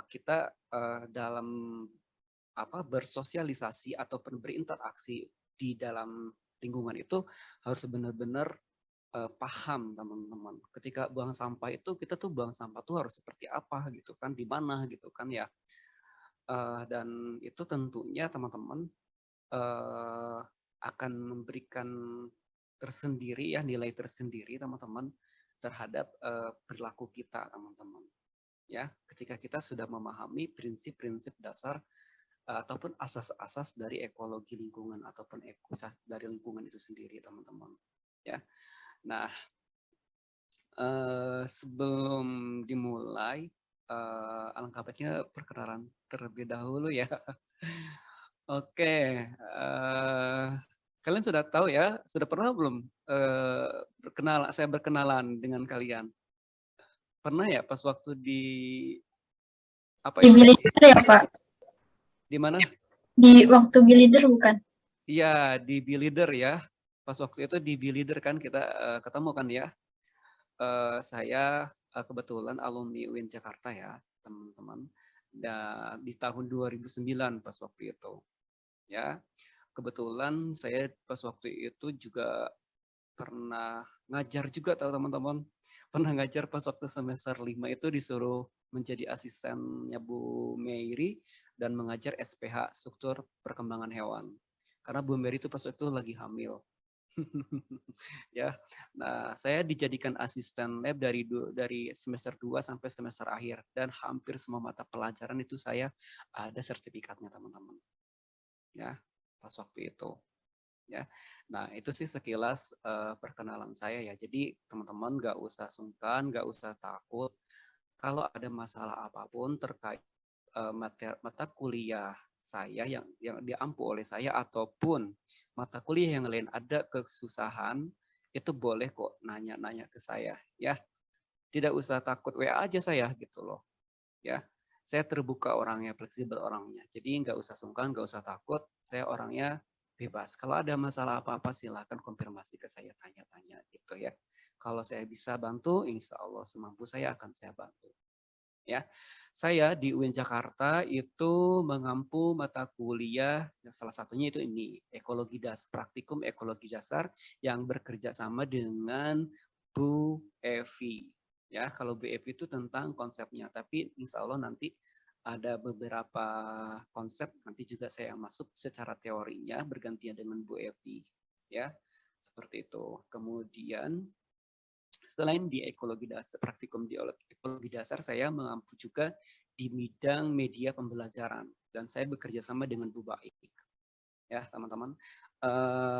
kita dalam bersosialisasi ataupun berinteraksi di dalam lingkungan itu harus benar-benar paham teman-teman. Ketika buang sampah itu kita tuh buang sampah tuh harus seperti apa gitu kan, di mana gitu kan ya. Dan itu tentunya teman-teman akan memberikan tersendiri ya, nilai tersendiri teman-teman terhadap perilaku kita teman-teman. Ya, ketika kita sudah memahami prinsip-prinsip dasar ataupun asas-asas dari ekologi lingkungan ataupun dari lingkungan itu sendiri teman-teman. Ya, nah sebelum dimulai alangkah baiknya perkenalan terlebih dahulu ya. Oke, kalian sudah tahu ya, sudah pernah belum saya berkenalan dengan kalian? Pernah ya pas waktu di apa Di itu? Leader ya Pak? Di mana? Di waktu Leader bukan? Iya, di B-Leader ya. Pas waktu itu di B-Leader kan kita ketemu kan ya. Saya kebetulan alumni UIN Jakarta ya, teman-teman. Dan di tahun 2009 pas waktu itu. Ya, kebetulan saya pas waktu itu juga pernah ngajar juga tahu teman-teman. Pernah ngajar pas waktu semester 5 itu disuruh menjadi asistennya Bu Meiri dan mengajar SPH, struktur perkembangan hewan. Karena Bu Meiri itu pas waktu itu lagi hamil. Ya. Nah, saya dijadikan asisten lab dari semester 2 sampai semester akhir dan hampir semua mata pelajaran itu saya ada sertifikatnya teman-teman. Ya, pas waktu itu. Ya, nah itu sih sekilas perkenalan saya ya. Jadi teman-teman nggak usah sungkan, nggak usah takut. Kalau ada masalah apapun terkait mata kuliah saya yang diampu oleh saya ataupun mata kuliah yang lain ada kesusahan, itu boleh kok nanya-nanya ke saya ya. Tidak usah takut, WA aja saya gitu loh. Ya, saya terbuka orangnya, fleksibel orangnya. Jadi nggak usah sungkan, nggak usah takut. Saya orangnya bebas. Kalau ada masalah apa-apa silahkan konfirmasi ke saya, tanya-tanya gitu ya. Kalau saya bisa bantu, insya Allah semampu saya akan saya bantu. Ya, saya di UIN Jakarta itu mengampu mata kuliah yang salah satunya itu ini praktikum ekologi dasar yang bekerja sama dengan Bu Evi. Ya, kalau Bu Evi itu tentang konsepnya, tapi insya Allah nanti ada beberapa konsep nanti juga saya masuk secara teorinya bergantian dengan Bu Evi. Ya, seperti itu. Kemudian selain di ekologi dasar, praktikum di ekologi dasar, saya mengampu juga di bidang media pembelajaran dan saya bekerja sama dengan Bu Baik. Ya, teman-teman.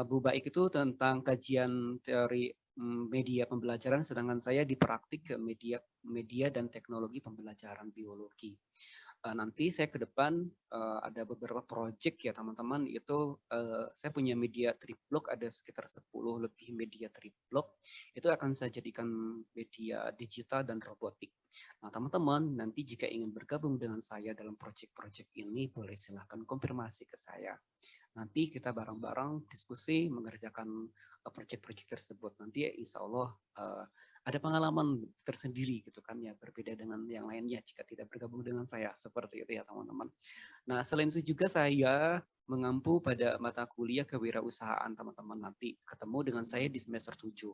Bu Baik itu tentang kajian teori media pembelajaran, sedangkan saya di praktik ke media dan teknologi pembelajaran biologi. Nanti saya ke depan ada beberapa project ya teman-teman, itu saya punya media triplok, ada sekitar 10 lebih media triplok, itu akan saya jadikan media digital dan robotik. Nah teman-teman nanti jika ingin bergabung dengan saya dalam project-project ini boleh silahkan konfirmasi ke saya. Nanti kita bareng-bareng diskusi mengerjakan project-project tersebut. Nanti insya Allah ada pengalaman tersendiri gitu kan ya, berbeda dengan yang lainnya jika tidak bergabung dengan saya, seperti itu ya teman-teman. Nah selain itu juga saya mengampu pada mata kuliah kewirausahaan teman-teman, nanti ketemu dengan saya di semester 7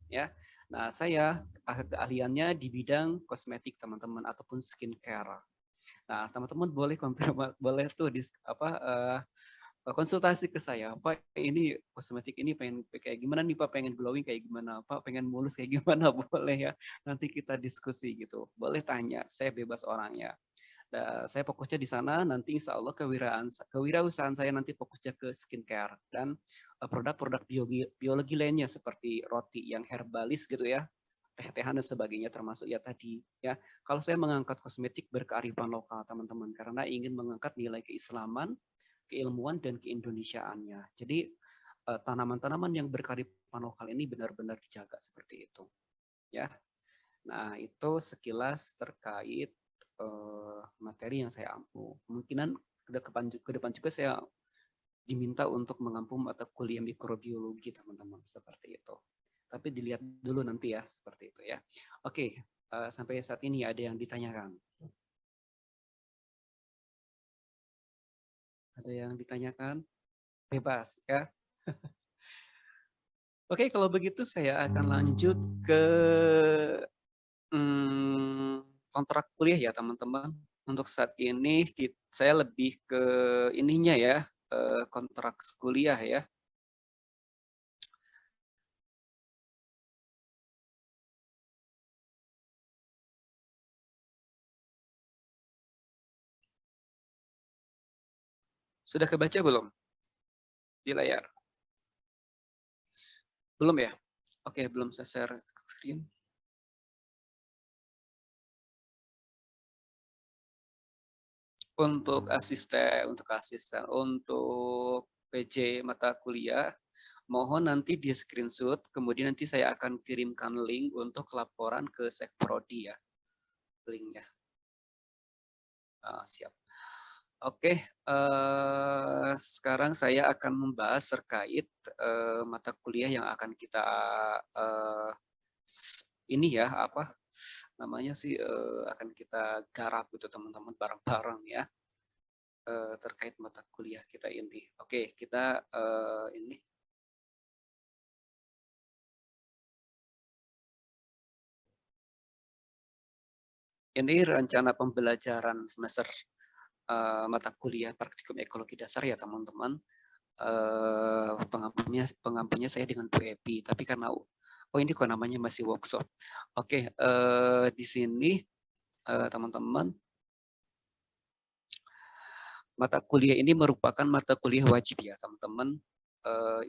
ya. Nah saya keahliannya di bidang kosmetik teman-teman ataupun skincare. Nah teman-teman boleh boleh tuh konsultasi ke saya, Pak ini kosmetik ini pengen kayak gimana nih Pak, pengen glowing kayak gimana Pak, pengen mulus kayak gimana, boleh ya, nanti kita diskusi gitu, boleh tanya, saya bebas orangnya. Saya fokusnya di sana, nanti insya Allah kewirausahaan saya nanti fokusnya ke skincare dan produk-produk biologi lainnya seperti roti yang herbalis gitu ya, teh-tehan dan sebagainya, termasuk ya tadi ya. Kalau saya mengangkat kosmetik berkearifan lokal teman-teman, karena ingin mengangkat nilai keislaman, keilmuan dan keindonesiaannya. Jadi tanaman-tanaman yang berkearifan lokal ini benar-benar dijaga seperti itu. Ya. Nah, itu sekilas terkait materi yang saya ampu. Kemungkinan ke depan juga saya diminta untuk mengampu mata kuliah mikrobiologi, teman-teman, seperti itu. Tapi dilihat dulu nanti ya, seperti itu ya. Oke, sampai saat ini ada yang ditanyakan? Ada yang ditanyakan? Bebas ya. Oke, kalau begitu saya akan lanjut ke kontrak kuliah ya teman-teman. Untuk saat ini saya lebih ke ininya ya, kontrak kuliah ya. Sudah kebaca belum di layar? Belum ya? Oke, belum saya share screen. Untuk PJ mata kuliah, mohon nanti di screenshot, kemudian nanti saya akan kirimkan link untuk laporan ke Sekprodi ya, linknya. Siap. Oke, sekarang saya akan membahas terkait mata kuliah yang akan kita ini ya apa namanya sih akan kita garap gitu teman-teman bareng-bareng ya terkait mata kuliah kita ini. Oke, kita ini rencana pembelajaran semester mata kuliah praktikum ekologi dasar ya teman-teman. Pengampunya saya dengan Bu Epi, tapi karena ini kok namanya masih workshop. Oke, di sini teman-teman, mata kuliah ini merupakan mata kuliah wajib ya teman-teman.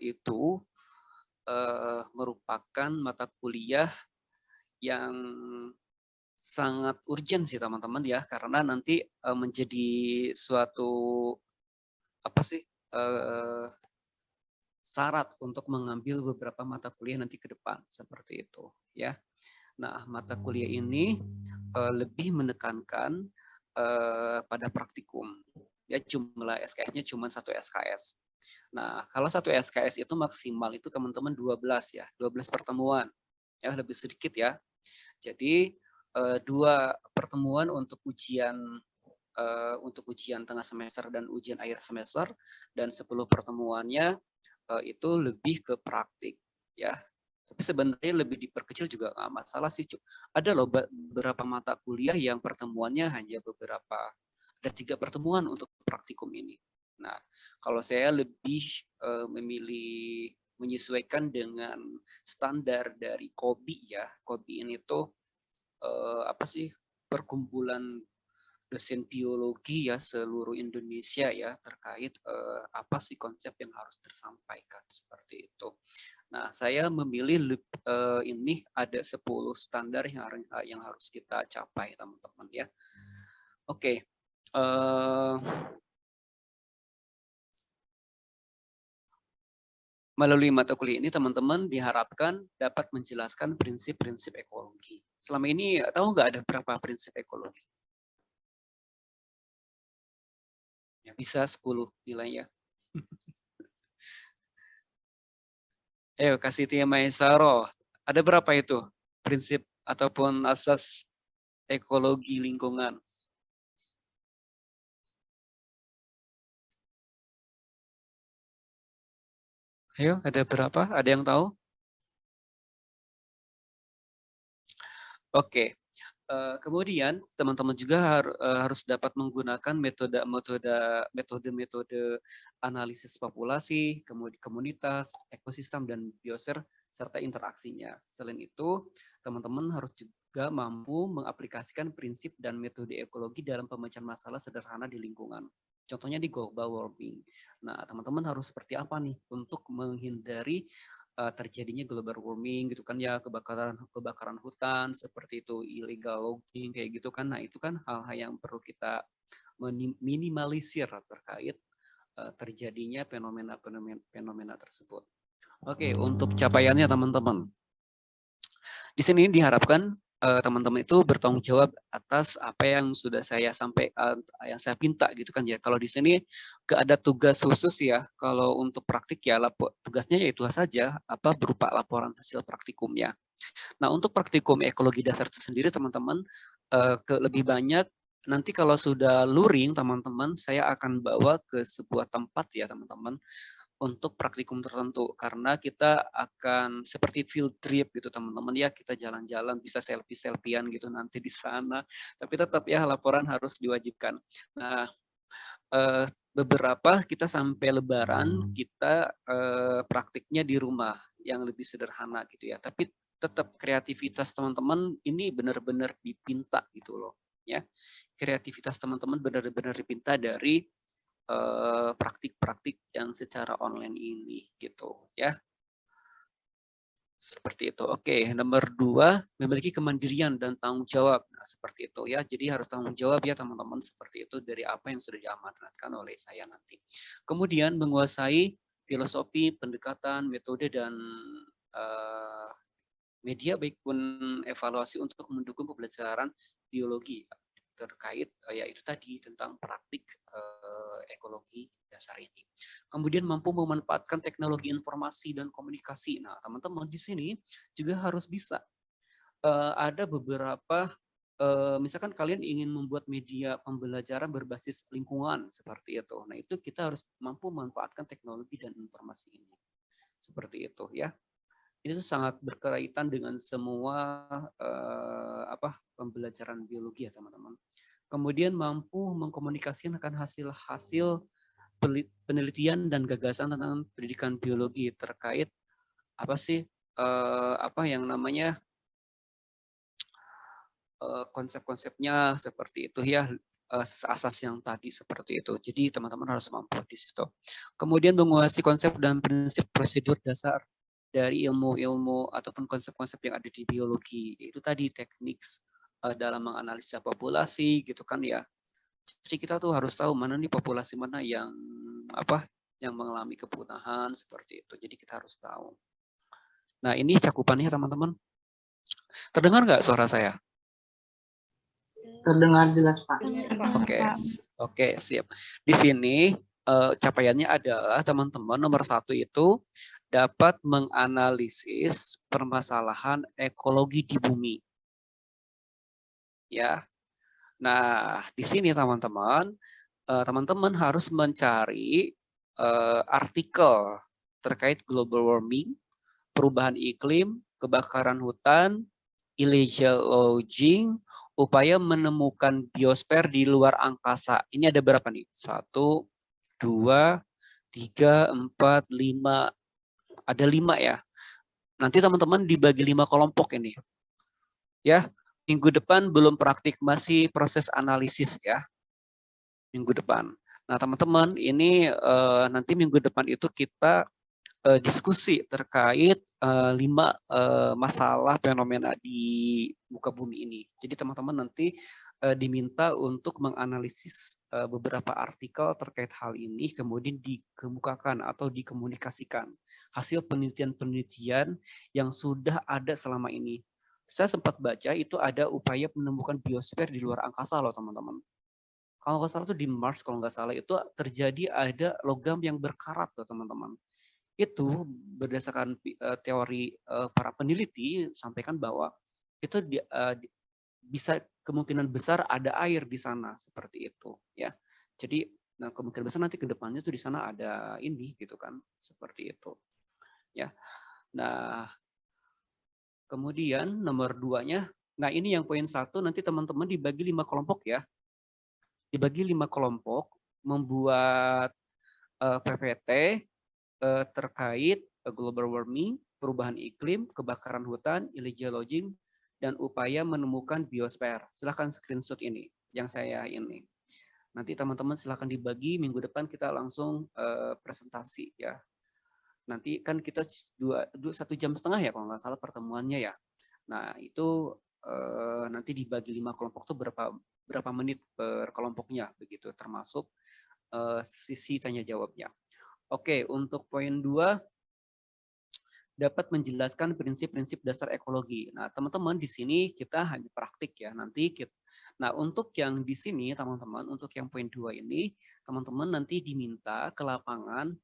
Itu merupakan mata kuliah yang sangat urgent sih teman-teman ya, karena nanti menjadi suatu apa sih syarat untuk mengambil beberapa mata kuliah nanti ke depan seperti itu ya. Nah, mata kuliah ini lebih menekankan pada praktikum. Ya, jumlah SKS-nya cuma 1 SKS. Nah, kalau 1 SKS itu maksimal itu teman-teman 12 ya, 12 pertemuan. Ya, lebih sedikit ya. Jadi 2 pertemuan untuk ujian tengah semester dan ujian akhir semester, dan 10 pertemuannya itu lebih ke praktik ya. Tapi sebenarnya lebih diperkecil juga nggak masalah sih. Ada loh beberapa mata kuliah yang pertemuannya hanya ada 3 pertemuan untuk praktikum ini. Nah, kalau saya lebih memilih menyesuaikan dengan standar dari KOBI ya. KOBI ini tuh apa sih, perkumpulan dosen biologi ya seluruh Indonesia ya, terkait apa sih konsep yang harus tersampaikan seperti itu. Nah, saya memilih ini ada 10 standar yang harus kita capai teman-teman ya. Oke. Melalui mata kuliah ini teman-teman diharapkan dapat menjelaskan prinsip-prinsip ekologi. Selama ini tahu nggak ada berapa prinsip ekologi? Ya, bisa 10 nilainya. Ayo kasih Tia Maesaro. Ada berapa itu prinsip ataupun asas ekologi lingkungan? Ayo, ada berapa? Ada yang tahu? Oke. Kemudian teman-teman juga harus dapat menggunakan metode analisis populasi, komunitas, ekosistem, dan biosfer, serta interaksinya. Selain itu, teman-teman harus juga mampu mengaplikasikan prinsip dan metode ekologi dalam pemecahan masalah sederhana di lingkungan. Contohnya di global warming. Nah, teman-teman harus seperti apa nih untuk menghindari terjadinya global warming gitu kan ya, kebakaran hutan seperti itu, illegal logging kayak gitu kan. Nah, itu kan hal-hal yang perlu kita minimalisir terkait terjadinya fenomena tersebut. Oke, untuk capaiannya teman-teman. Di sini diharapkan teman-teman itu bertanggung jawab atas apa yang sudah saya sampaikan, yang saya minta gitu kan ya. Kalau di sini nggak ada tugas khusus ya. Kalau untuk praktik ya tugasnya yaitu saja apa berupa laporan hasil praktikumnya. Nah, untuk praktikum ekologi dasar itu sendiri teman-teman, lebih banyak nanti kalau sudah luring teman-teman, saya akan bawa ke sebuah tempat ya teman-teman, untuk praktikum tertentu. Karena kita akan seperti field trip gitu teman-teman ya, kita jalan-jalan bisa selfie-selfian gitu nanti di sana. Tapi tetap ya laporan harus diwajibkan. Nah, beberapa kita sampai lebaran kita praktiknya di rumah yang lebih sederhana gitu ya. Tapi tetap kreativitas teman-teman ini benar-benar dipinta gitu loh ya. Kreativitas teman-teman benar-benar dipinta dari praktik-praktik yang secara online ini gitu ya. Seperti itu. Oke, nomor 2, memiliki kemandirian dan tanggung jawab. Nah, seperti itu ya. Jadi harus tanggung jawab ya teman-teman seperti itu dari apa yang sudah diamanatkan oleh saya nanti. Kemudian menguasai filosofi, pendekatan, metode dan media baik pun evaluasi untuk mendukung pembelajaran biologi terkait yaitu tadi tentang praktik ekologi dasar ini. Kemudian mampu memanfaatkan teknologi informasi dan komunikasi. Nah, teman-teman di sini juga harus bisa ada beberapa misalkan kalian ingin membuat media pembelajaran berbasis lingkungan seperti itu. Nah, itu kita harus mampu memanfaatkan teknologi dan informasi ini. Seperti itu ya. Ini tuh sangat berkaitan dengan semua pembelajaran biologi ya teman-teman. Kemudian mampu mengkomunikasikan hasil-hasil penelitian dan gagasan tentang pendidikan biologi terkait apa sih apa yang namanya konsep-konsepnya seperti itu ya, asas yang tadi seperti itu. Jadi teman-teman harus mampu di situ. Kemudian menguasai konsep dan prinsip prosedur dasar dari ilmu-ilmu ataupun konsep-konsep yang ada di biologi. Itu tadi teknik dalam menganalisa populasi gitu kan ya. Jadi kita tuh harus tahu mana nih populasi mana yang yang mengalami kepunahan seperti itu. Jadi kita harus tahu. Nah, ini cakupannya teman-teman. Terdengar nggak suara saya? Terdengar jelas, Pak. Oke, siap. Di sini capaiannya adalah teman-teman nomor 1 itu dapat menganalisis permasalahan ekologi di bumi. Ya. Nah, di sini teman-teman harus mencari artikel terkait global warming, perubahan iklim, kebakaran hutan, illegal logging, upaya menemukan biosfer di luar angkasa. Ini ada berapa nih? 1, 2, 3, 4, 5. Ada 5 ya. Nanti teman-teman dibagi 5 kelompok ini. Ya, minggu depan belum praktik, masih proses analisis ya. Minggu depan. Nah, teman-teman, ini nanti minggu depan itu kita diskusi terkait 5 masalah fenomena di muka bumi ini. Jadi teman-teman nanti diminta untuk menganalisis beberapa artikel terkait hal ini, kemudian dikemukakan atau dikomunikasikan hasil penelitian-penelitian yang sudah ada selama ini. Saya sempat baca itu ada upaya menemukan biosfer di luar angkasa loh teman-teman. Kalau nggak salah itu di Mars, kalau nggak salah itu terjadi ada logam yang berkarat loh teman-teman. Itu berdasarkan teori para peneliti sampaikan bahwa itu bisa kemungkinan besar ada air di sana seperti itu ya. Jadi nah kemungkinan besar nanti ke depannya tuh di sana ada ini gitu kan seperti itu ya. Nah kemudian nomor 2-nya, nah ini yang poin 1 nanti teman-teman dibagi 5 kelompok ya. Dibagi 5 kelompok membuat PPT terkait global warming, perubahan iklim, kebakaran hutan, illegal logging, dan upaya menemukan biosfer. Silahkan screenshot ini, yang saya ini. Nanti teman-teman silahkan dibagi, minggu depan kita langsung presentasi ya. Nanti kan kita 1,5 jam ya kalau nggak salah pertemuannya ya. Nah itu nanti dibagi 5 kelompok itu berapa menit per kelompoknya begitu, termasuk sisi tanya jawabnya. Oke, untuk poin 2 dapat menjelaskan prinsip-prinsip dasar ekologi. Nah, teman-teman di sini kita hanya praktik ya. Nah, untuk yang di sini teman-teman, untuk yang poin 2 ini, teman-teman nanti diminta ke lapangan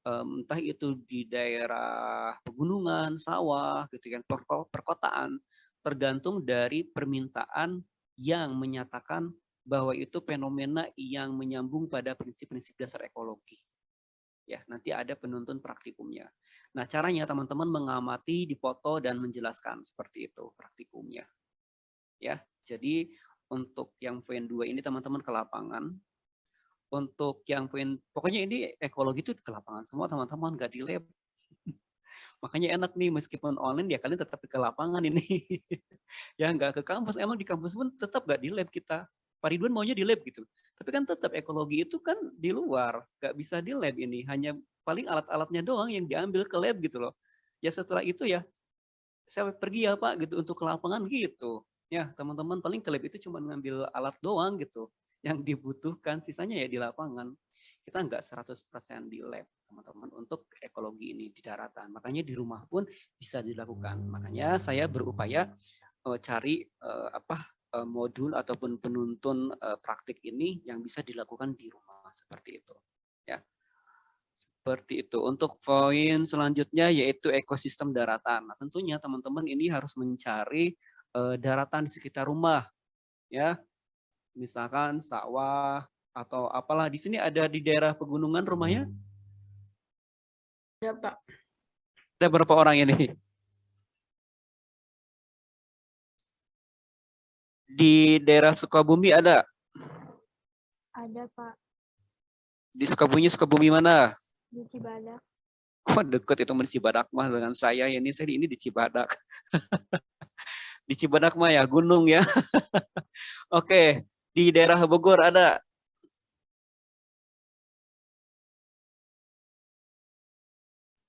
entah itu di daerah pegunungan, sawah, gitu kan, perkotaan, tergantung dari permintaan yang menyatakan bahwa itu fenomena yang menyambung pada prinsip-prinsip dasar ekologi. Ya, nanti ada penuntun praktikumnya. Nah, caranya teman-teman mengamati, dipoto dan menjelaskan seperti itu praktikumnya. Ya, jadi untuk yang poin 2 ini teman-teman ke lapangan. Untuk yang poin, pokoknya ini ekologi itu ke lapangan semua teman-teman, nggak di lab. Makanya enak nih meskipun online ya kalian tetap ke lapangan ini. Ya nggak ke kampus, emang di kampus pun tetap nggak di lab kita. Pak Ridwan maunya di lab gitu. Tapi kan tetap ekologi itu kan di luar, nggak bisa di lab ini. Hanya paling alat-alatnya doang yang diambil ke lab gitu loh. Ya setelah itu ya saya pergi ya Pak gitu untuk ke lapangan gitu. Ya teman-teman paling ke lab itu cuma ngambil alat doang gitu yang dibutuhkan, sisanya ya di lapangan. Kita nggak 100% di lab teman-teman untuk ekologi ini di daratan. Makanya di rumah pun bisa dilakukan. Makanya saya berupaya cari modul ataupun penuntun praktik ini yang bisa dilakukan di rumah seperti itu. Ya. Seperti itu. Untuk poin selanjutnya yaitu ekosistem daratan. Nah, tentunya teman-teman ini harus mencari daratan di sekitar rumah, ya. Misalkan sawah atau apalah. Di sini ada di daerah pegunungan rumahnya? Ya, Pak. Ada berapa orang ini? Di daerah Sukabumi ada? Ada, Pak. Di Sukabumi mana? Di Cibadak. Oh, deket itu di Cibadak mah dengan saya. Saya ini di Cibadak. Di Cibadak mah ya gunung ya. Oke, di daerah Bogor ada?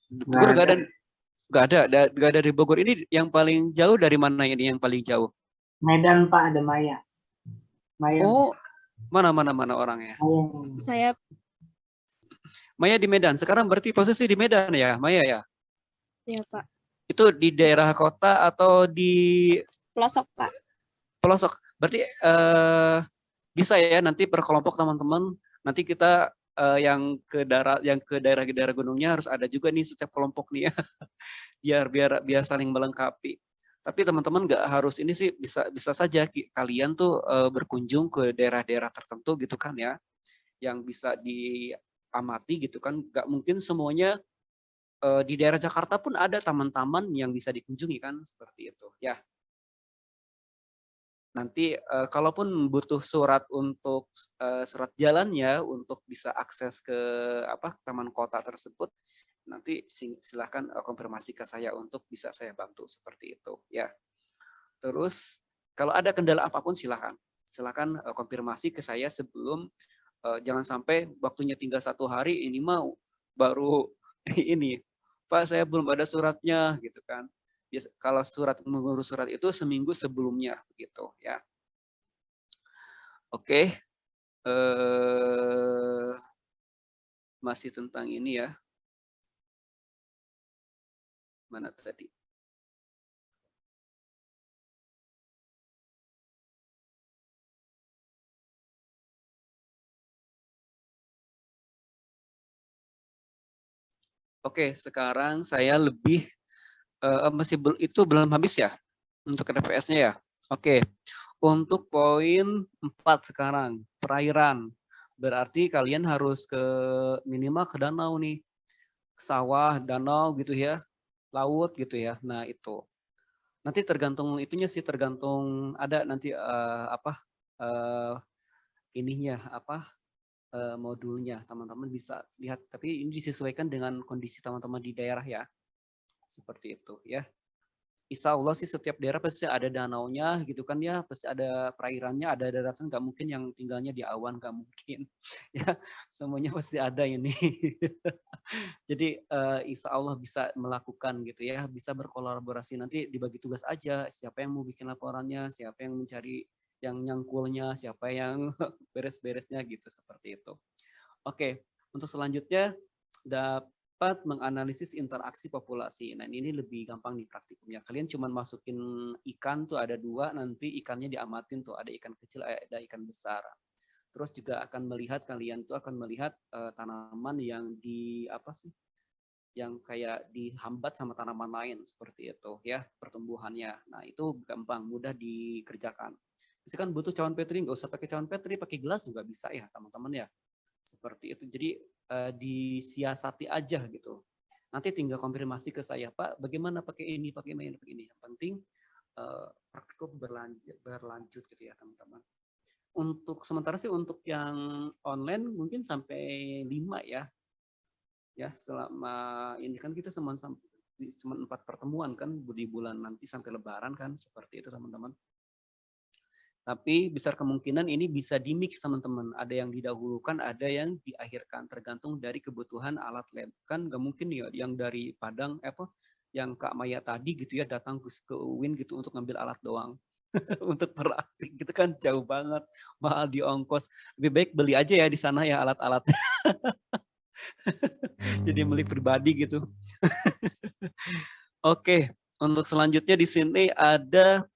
Bogor nggak ada di Bogor. Ini yang paling jauh dari mana ini yang paling jauh? Medan Pak, ada Maya. Maya. Oh, mana orangnya? Saya Maya di Medan. Sekarang berarti posisi di Medan ya, Maya ya? ya, Pak. Itu di daerah kota atau di Pelosok, Pak. pelosok? Berarti bisa ya nanti per kelompok teman-teman. Nanti kita yang ke daerah gunungnya harus ada juga nih setiap kelompok nih ya. biar saling melengkapi. Tapi teman-teman nggak harus ini sih, bisa saja kalian tuh berkunjung ke daerah-daerah tertentu gitu kan ya, yang bisa diamati gitu kan. Nggak mungkin semuanya di daerah Jakarta pun ada taman-taman yang bisa dikunjungi kan, seperti itu ya. Nanti kalaupun butuh surat untuk surat jalannya untuk bisa akses ke taman kota tersebut, nanti silahkan konfirmasi ke saya untuk bisa saya bantu seperti itu ya. Terus kalau ada kendala apapun silakan konfirmasi ke saya sebelum, jangan sampai waktunya tinggal 1 hari ini mau baru ini, Pak saya belum ada suratnya gitu kan. Kalau mengurus surat itu seminggu sebelumnya begitu ya. Oke, masih tentang ini ya. Mana tadi? Oke, sekarang saya lebih itu belum habis ya untuk TPS-nya ya. Oke, untuk poin 4 sekarang perairan. Berarti kalian harus minimal ke danau nih, sawah, danau gitu ya, laut gitu ya. Nah itu nanti tergantung itunya sih, tergantung ada nanti ininya modulnya teman-teman bisa lihat. Tapi ini disesuaikan dengan kondisi teman-teman di daerah ya. Seperti itu ya. Insya Allah sih setiap daerah pasti ada danaunya gitu kan ya, pasti ada perairannya, ada daratan, nggak mungkin yang tinggalnya di awan, nggak mungkin. Ya, semuanya pasti ada ini. Jadi insya Allah bisa melakukan gitu ya, bisa berkolaborasi, nanti dibagi tugas aja, siapa yang mau bikin laporannya, siapa yang mencari yang nyangkulnya, siapa yang beres-beresnya gitu, seperti itu. Oke, untuk selanjutnya dapat menganalisis interaksi populasi. Nah ini lebih gampang di praktikumnya. Kalian cuma masukin ikan tuh ada 2, nanti ikannya diamatin tuh ada ikan kecil, ada ikan besar. Terus juga akan melihat kalian tuh akan melihat tanaman yang di apa sih? Yang kayak dihambat sama tanaman lain seperti itu ya pertumbuhannya. Nah itu gampang, mudah dikerjakan. Misalkan butuh cawan petri, nggak usah pakai cawan petri, pakai gelas juga bisa ya teman-teman ya. Seperti itu. Jadi disiasati aja gitu. Nanti tinggal konfirmasi ke saya, Pak, bagaimana pakai ini, pakai ini, pakai ini. Yang penting praktikum berlanjut gitu ya teman-teman. Untuk sementara sih untuk yang online mungkin sampai 5 ya. Ya, selama ini kan kita cuma 4 pertemuan kan di bulan nanti sampai lebaran kan seperti itu teman-teman. Tapi besar kemungkinan ini bisa di-mix teman-teman. Ada yang didahulukan, ada yang diakhirkan tergantung dari kebutuhan alat lab. Kan nggak mungkin ya yang dari Padang yang Kak Maya tadi gitu ya datang ke UIN gitu untuk ngambil alat doang. Untuk praktik gitu kan jauh banget, mahal di ongkos. Lebih baik beli aja ya di sana ya alat-alatnya. Jadi beli pribadi gitu. Oke, untuk selanjutnya di sini ada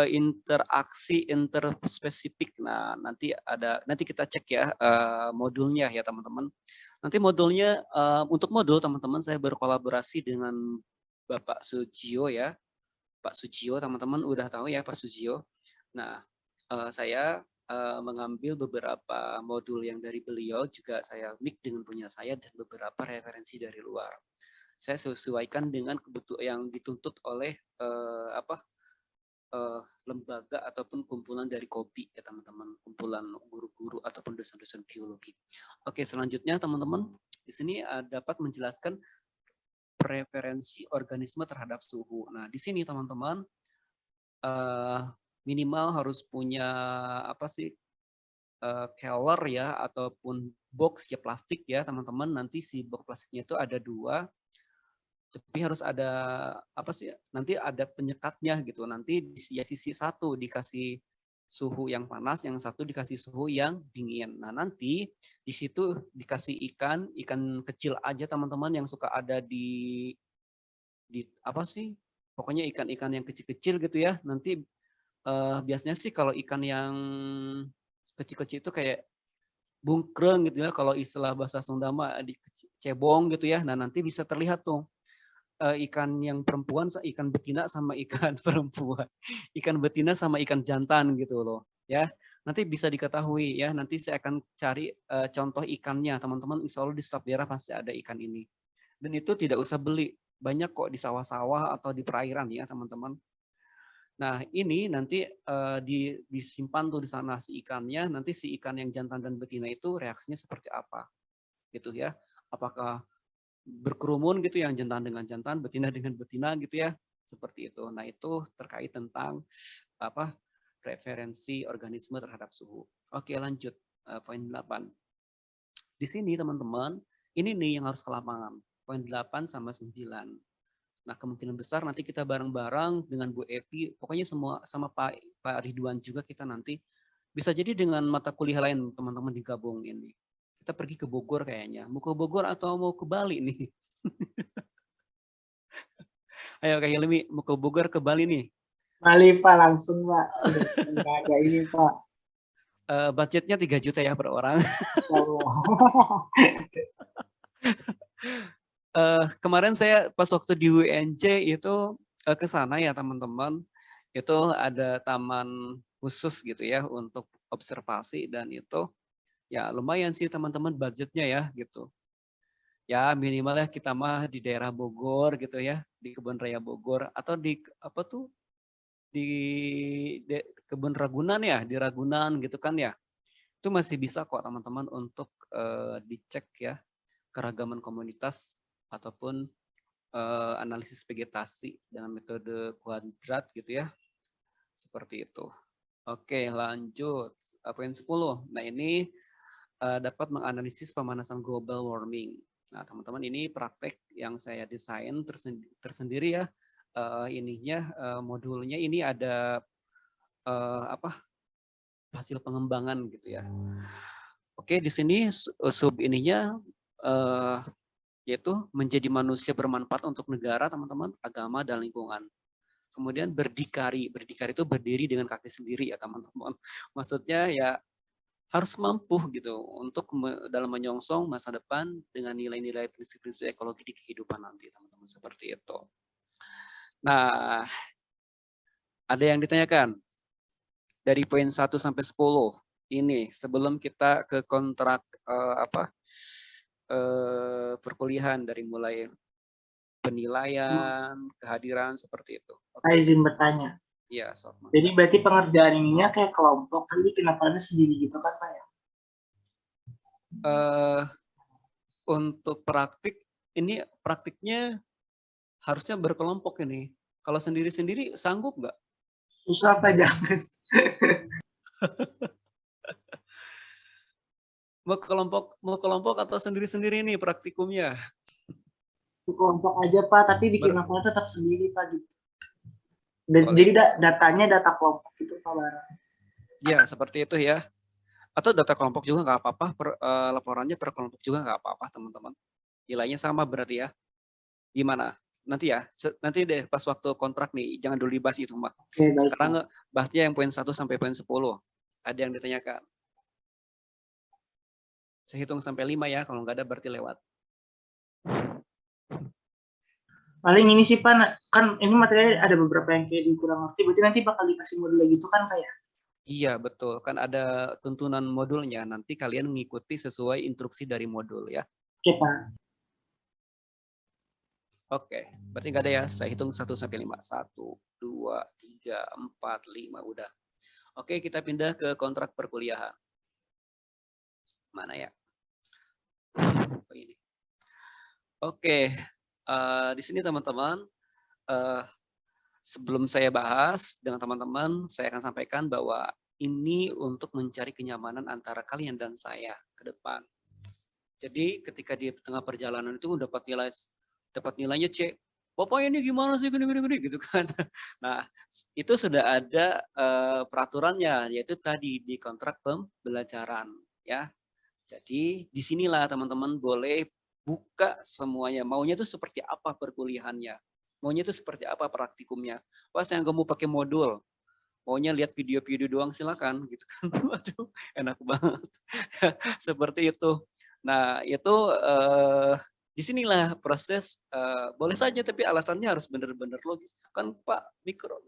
interaksi interspesifik. Nah, nanti kita cek ya modulnya ya teman-teman. Nanti modulnya untuk modul teman-teman saya berkolaborasi dengan Bapak Sujio ya. Pak Sujio, teman-teman udah tahu ya Pak Sujio. Nah, saya mengambil beberapa modul yang dari beliau, juga saya mix dengan punya saya dan beberapa referensi dari luar. Saya sesuaikan dengan kebutuhan yang dituntut oleh lembaga ataupun kumpulan dari KOBI ya teman-teman, kumpulan guru-guru ataupun dosen-dosen biologi. Oke, selanjutnya teman-teman di sini dapat menjelaskan preferensi organisme terhadap suhu. Nah, di sini teman-teman minimal harus punya keller ya ataupun box ya plastik ya teman-teman. Nanti si box plastiknya itu ada 2, tapi harus ada nanti ada penyekatnya gitu. Nanti di sisi satu dikasih suhu yang panas, yang satu dikasih suhu yang dingin. Nah nanti di situ dikasih ikan kecil aja teman-teman yang suka ada di pokoknya ikan-ikan yang kecil-kecil gitu ya. Nanti biasanya sih kalau ikan yang kecil-kecil itu kayak bungkreng gitu ya, kalau istilah bahasa Sunda mah cebong gitu ya. Nah nanti bisa terlihat tuh ikan yang perempuan, ikan betina sama ikan perempuan, ikan betina sama ikan jantan gitu loh ya. Nanti bisa diketahui ya, nanti saya akan cari contoh ikannya teman-teman. Insya Allah di setiap daerah pasti ada ikan ini, dan itu tidak usah beli, banyak kok di sawah-sawah atau di perairan ya teman-teman. Nah ini nanti disimpan tuh di sana si ikannya, nanti si ikan yang jantan dan betina itu reaksinya seperti apa gitu ya, apakah berkerumun gitu yang jantan dengan jantan, betina dengan betina gitu ya, seperti itu. Nah itu terkait tentang preferensi organisme terhadap suhu. Oke lanjut poin 8. Di sini teman-teman, ini nih yang harus ke lapangan. Poin 8 sama 9. Nah kemungkinan besar nanti kita bareng-bareng dengan Bu Epi, pokoknya semua sama Pak Ridwan juga kita nanti bisa jadi dengan mata kuliah lain teman-teman digabung ini. Kita pergi ke Bogor kayaknya. Mau ke Bogor atau mau ke Bali nih? Ayo Kak Hilmi, mau ke Bogor ke Bali nih. Bali Pak, langsung Pak. Udah ada ini Pak. Budgetnya 3 juta ya per orang. Kemarin saya pas waktu di UNJ itu ke sana ya teman-teman. Itu ada taman khusus gitu ya untuk observasi, dan itu ya lumayan sih teman-teman budgetnya ya gitu. Ya minimal ya kita mah di daerah Bogor gitu ya, di Kebun Raya Bogor atau di Kebun Ragunan ya, di Ragunan gitu kan ya. Itu masih bisa kok teman-teman untuk dicek ya keragaman komunitas ataupun analisis vegetasi dengan metode kuadrat gitu ya. Seperti itu. Oke, lanjut. Poin 10. Nah, ini dapat menganalisis pemanasan global warming. Nah, teman-teman, ini praktek yang saya desain tersendiri ya. Modulnya ini ada hasil pengembangan gitu ya. Oke, di sini sub ininya yaitu menjadi manusia bermanfaat untuk negara, teman-teman, agama dan lingkungan. Kemudian berdikari itu berdiri dengan kaki sendiri ya teman-teman. Maksudnya ya harus mampu gitu untuk dalam menyongsong masa depan dengan nilai-nilai prinsip-prinsip ekologi di kehidupan nanti, teman-teman, seperti itu. Nah, ada yang ditanyakan dari poin 1 sampai 10 ini sebelum kita ke kontrak perkuliahan, dari mulai penilaian, kehadiran, seperti itu. Saya izin bertanya. Iya, Sofman. Jadi berarti pengerjaan ininya kayak kelompok, tapi kenapa ada sendiri gitu kan Pak ya? Untuk praktik, ini praktiknya harusnya berkelompok ini. Kalau sendiri-sendiri sanggup nggak? Susah Pak, jangan. Mau kelompok atau sendiri-sendiri nih praktikumnya? Kelompok aja Pak, tapi bikin laporan tetap sendiri Pak gitu. Boleh. Jadi datanya data kelompok gitu Pak barang. Ya, seperti itu ya. Atau data kelompok juga nggak apa-apa, laporannya per kelompok juga nggak apa-apa, teman-teman. Nilainya sama berarti ya. Gimana? Nanti ya, nanti deh pas waktu kontrak nih, jangan dulu dibahas itu, Mbak. Oke, baik, sekarang bahasnya yang poin 1 sampai poin 10. Ada yang ditanyakan? Saya hitung sampai 5 ya, kalau nggak ada berarti lewat. Paling ini sih Pak, kan ini materi ada beberapa yang kayak kurang ngerti, berarti nanti bakal dikasih modul gitu kan Pak ya? Iya, betul. Kan ada tuntunan modulnya, nanti kalian mengikuti sesuai instruksi dari modul ya. Oke Pak. Oke, berarti nggak ada ya, saya hitung 1 sampai 5. 1, 2, 3, 4, 5, udah. Oke, kita pindah ke kontrak perkuliahan. Mana ya? Ini. Oke, di sini teman-teman, sebelum saya bahas dengan teman-teman, saya akan sampaikan bahwa ini untuk mencari kenyamanan antara kalian dan saya ke depan. Jadi ketika di tengah perjalanan itu dapat nilainya C, Bapak ini gimana sih gini gitu kan. Nah, itu sudah ada peraturannya, yaitu tadi di kontrak pembelajaran ya. Jadi disinilah teman-teman boleh buka semuanya. Maunya itu seperti apa perkuliahannya. Maunya itu seperti apa praktikumnya. Pas yang kamu pakai modul, maunya lihat video-video doang silakan gitu kan. Waduh, enak banget. Seperti itu. Nah, itu disinilah proses, boleh saja tapi alasannya harus benar-benar logis. Kan Pak mikro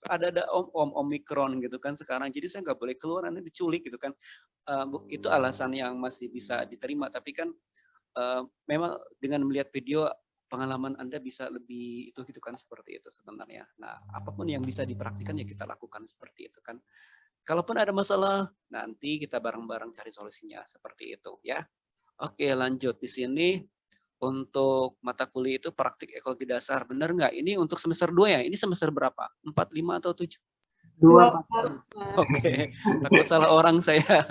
ada om Omikron gitu kan sekarang. Jadi saya nggak boleh keluar, nanti diculik gitu kan. Itu alasan yang masih bisa diterima, tapi kan memang dengan melihat video pengalaman Anda bisa lebih itu gitu kan, seperti itu sebenarnya. Nah, apapun yang bisa dipraktikkan ya kita lakukan seperti itu kan. Kalaupun ada masalah, nanti kita bareng-bareng cari solusinya seperti itu ya. Oke, lanjut di sini untuk mata kuliah itu praktik ekologi dasar. Benar nggak? Ini untuk semester 2 ya? Ini semester berapa? 4, 5 atau 7? 2 Pak. Oke, takut salah orang saya.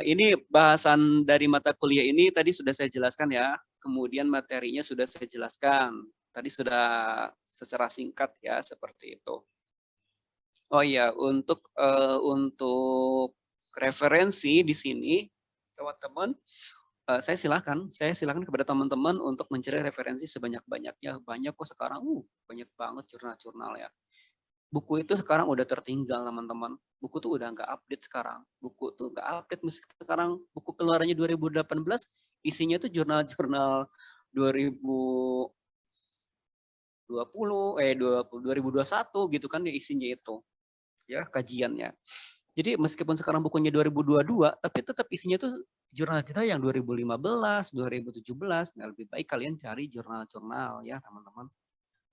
Ini bahasan dari mata kuliah ini tadi sudah saya jelaskan ya. Kemudian materinya sudah saya jelaskan. Tadi sudah secara singkat ya, seperti itu. Oh iya, untuk referensi di sini, teman-teman, saya silakan kepada teman-teman untuk mencari referensi sebanyak-banyaknya. Banyak kok sekarang, banyak banget jurnal-jurnal ya. Buku itu sekarang udah tertinggal, teman-teman. Buku tuh udah nggak update sekarang. Buku tuh nggak update, meskipun sekarang buku keluarannya 2018, isinya tuh jurnal-jurnal 2021 gitu kan ya isinya itu. Ya, kajiannya. Jadi meskipun sekarang bukunya 2022, tapi tetap isinya tuh jurnal-jurnal yang 2015, 2017. Nah, lebih baik kalian cari jurnal-jurnal ya, teman-teman.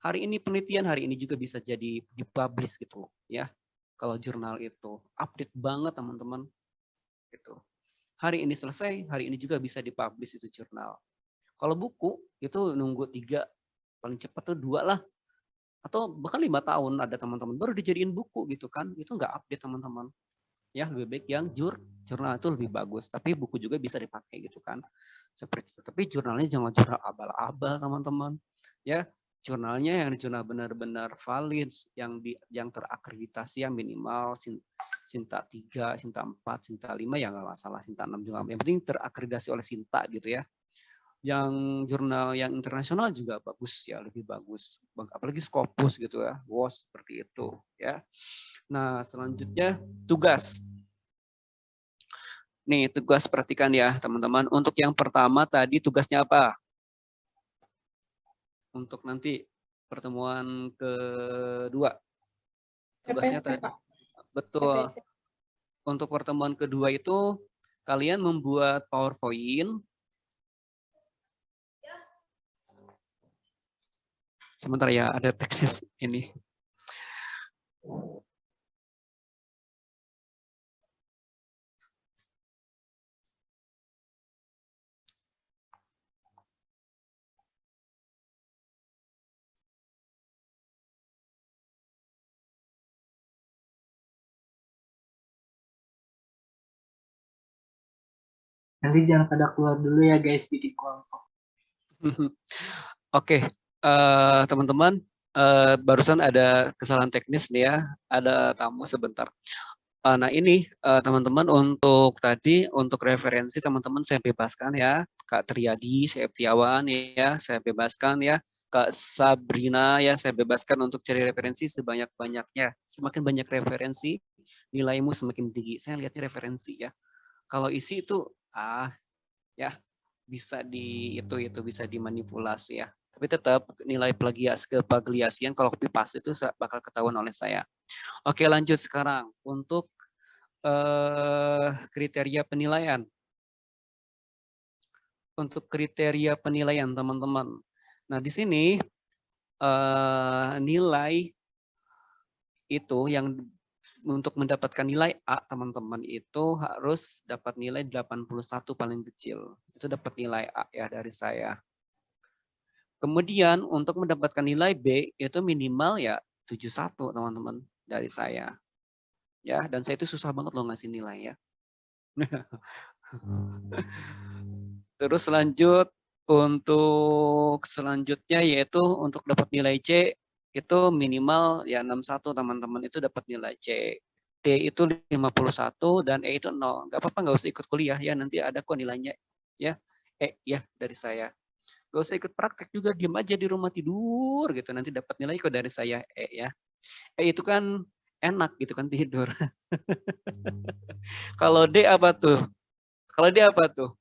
Hari ini penelitian, hari ini juga bisa jadi dipublish gitu ya. Kalau jurnal itu update banget teman-teman. Gitu. Hari ini selesai, hari ini juga bisa dipublish itu jurnal. Kalau buku itu nunggu 3, paling cepat tuh 2 lah. Atau bahkan 5 tahun ada teman-teman baru dijadiin buku gitu kan. Itu nggak update teman-teman. Ya, lebih baik yang jurnal itu lebih bagus. Tapi buku juga bisa dipakai gitu kan. Seperti itu. Tapi jurnalnya jangan jurnal abal-abal teman-teman. Ya, jurnalnya yang jurnal benar-benar valid, yang terakreditasi, yang minimal Sinta 3, Sinta 4, Sinta 5 ya nggak masalah, Sinta 6 juga. Yang penting terakreditasi oleh Sinta gitu ya. yang jurnal yang internasional juga bagus ya, lebih bagus. Apalagi Scopus gitu ya, WOS seperti itu ya. Nah, selanjutnya tugas. Nih, tugas perhatikan ya, teman-teman. Untuk yang pertama tadi tugasnya apa? Untuk nanti pertemuan kedua. Tugasnya tadi. Betul. Untuk pertemuan kedua itu kalian membuat PowerPoint. Sebentar ya, ada teknis ini. Nanti jangan pada keluar dulu ya guys, bikin kelompok. Oke, teman-teman, barusan ada kesalahan teknis nih ya, ada tamu sebentar. Nah ini teman-teman untuk tadi untuk referensi teman-teman saya bebaskan ya, Kak Triadi, Septiawan ya, saya bebaskan ya, Kak Sabrina ya, saya bebaskan untuk cari referensi sebanyak-banyaknya. Semakin banyak referensi, nilaimu semakin tinggi. Saya lihatnya referensi ya. Kalau isi itu ya bisa itu bisa dimanipulasi ya. Tapi tetap nilai keplagiasian kalau copy paste itu bakal ketahuan oleh saya. Oke, lanjut sekarang untuk kriteria penilaian. Untuk kriteria penilaian teman-teman. Nah, di sini nilai itu yang untuk mendapatkan nilai A, teman-teman, itu harus dapat nilai 81 paling kecil. Itu dapat nilai A ya dari saya. Kemudian untuk mendapatkan nilai B itu minimal ya 71, teman-teman, dari saya. Ya, dan saya itu susah banget loh ngasih nilai ya. Terus lanjut untuk selanjutnya yaitu untuk dapat nilai C itu minimal ya 61, teman-teman, itu dapat nilai C. D itu 51 dan E itu 0. Enggak apa-apa, enggak usah ikut kuliah ya, nanti ada kok nilainya ya. Ya dari saya. Gak usah ikut praktek juga, diam aja di rumah tidur gitu, nanti dapat nilai kok dari saya ya. Itu kan enak gitu kan, tidur. Kalau D apa tuh? Kalau D apa tuh?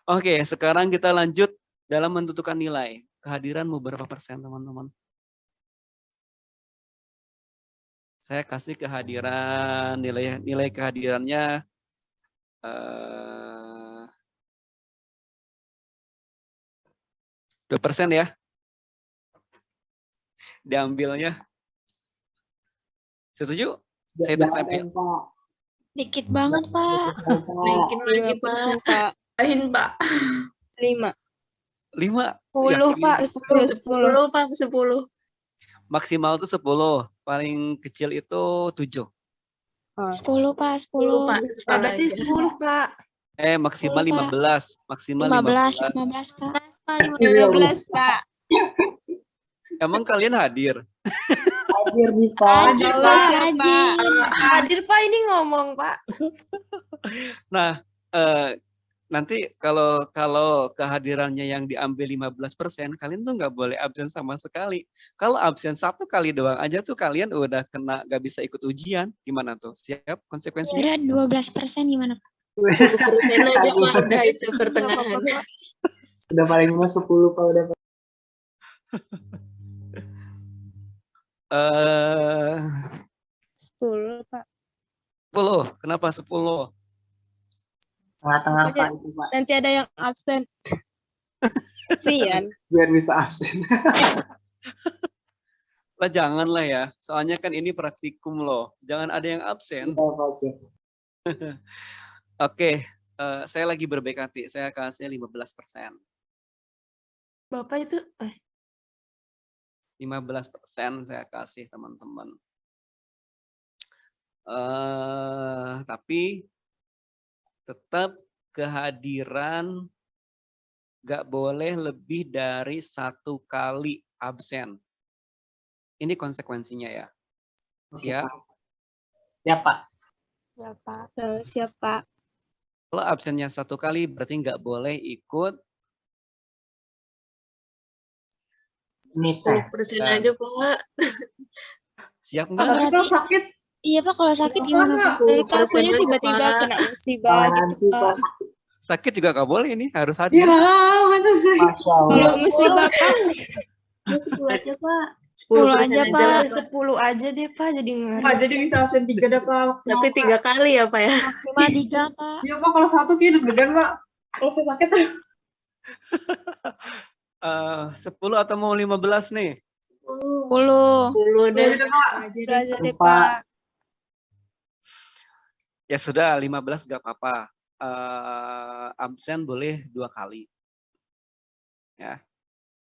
Oke, sekarang kita lanjut dalam menentukan nilai. Kehadiranmu berapa persen, teman-teman? Saya kasih kehadiran, nilai kehadirannya 2% ya. Diambilnya. Setuju? Saya itu sampai Dikit banget, Pak. Naikin lagi, 5%, Pak. Pak. Lain, Pak. 5. 5. 10, Pak. 10, Pak. 10. Maksimal itu 10. Paling kecil itu 7. 10, Pak. 10, 10. Pak. Berarti 10, Pak. Maksimal 10, Pak. 15. Maksimal 15, Pak. 15, Pak. Emang kalian hadir? Hadir nih Pak. Hadir, Allah, Pak. siapa? Hadir, Pak. Ini ngomong, Pak. Nah, nanti kalau kehadirannya yang diambil 15%, kalian tuh nggak boleh absen sama sekali. Kalau absen 1 kali doang aja tuh kalian udah kena nggak bisa ikut ujian. Gimana tuh? Siap konsekuensinya? Udah 12% gimana, Pak? 10% aja, Pak. Udah itu pertengahan. Udah paling minimal 10, Pak. Udah. 10, Pak. 10. Kenapa 10? Tengah-tengah, Pak, itu, Pak. Nanti ada yang absen. Kasian. Biar bisa absen. Lah janganlah ya. Soalnya kan ini praktikum loh. Jangan ada yang absen. Oke, saya lagi berbaik hati. Saya kasih 15%. Bapak itu 15% saya kasih, teman-teman. Tapi tetap kehadiran nggak boleh lebih dari 1 kali absen. Ini konsekuensinya ya. Siap? Ya, Pak. Ya, Pak. Siap, Pak. Kalau absennya 1 kali berarti nggak boleh ikut 10% Dan- aja, Pak. siap Pak, nggak? tapi kalau sakit, Iya Pak, kalau sakit gimana Pak? 10% aja, tiba-tiba Pak. kena musibah gitu, Pak. Sakit juga nggak boleh ini, harus ya hadir. masa sih? Masya Allah. Kalau musibah, Pak. 10 aja Pak. 10% aja, aja, Pak. lah, 10 aja deh, Pak. Jadi Pak, ngeri. jadi bisa absen 3 deh, Pak. Maksimal, Tapi 3 kali ya, Pak ya. Maksimal 3 Pak. Iya, Pak, kalau 1 kayak deg-degan, Pak. Kalau saya sakit, 10 atau mau 15 nih? 10. 10 deh. Udah, Pak. Udah aja deh, Lupa. Pak. Ya sudah, 15 nggak apa-apa. Absen boleh 2 kali. Ya.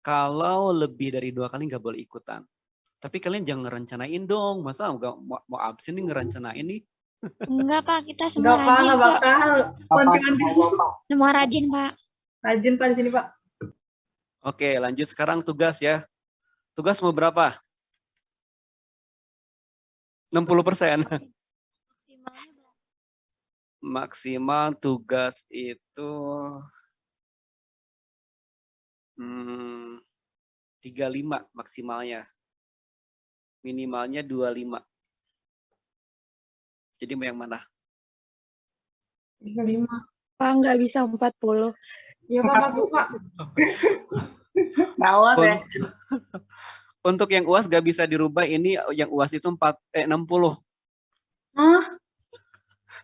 Kalau lebih dari 2 kali nggak boleh ikutan. Tapi kalian jangan ngerencanain dong. Masa nggak mau absen nih ngerencanain nih? Enggak Pak, kita Enggak, semua Pak, rajin enggak kok. bakal. Wanti-wanti. Semua rajin Pak. Rajin, Pak, di sini, Pak. Oke, lanjut sekarang tugas ya. Tugas mau berapa? 60%. Maksimal tugas itu 35 maksimalnya. Minimalnya 25. Jadi mau yang mana? 35. Pak, nggak bisa 40. Iya, Pak, 40, Pak. Nawar ya. Untuk yang UAS gak bisa dirubah, ini yang UAS itu 60. Hah?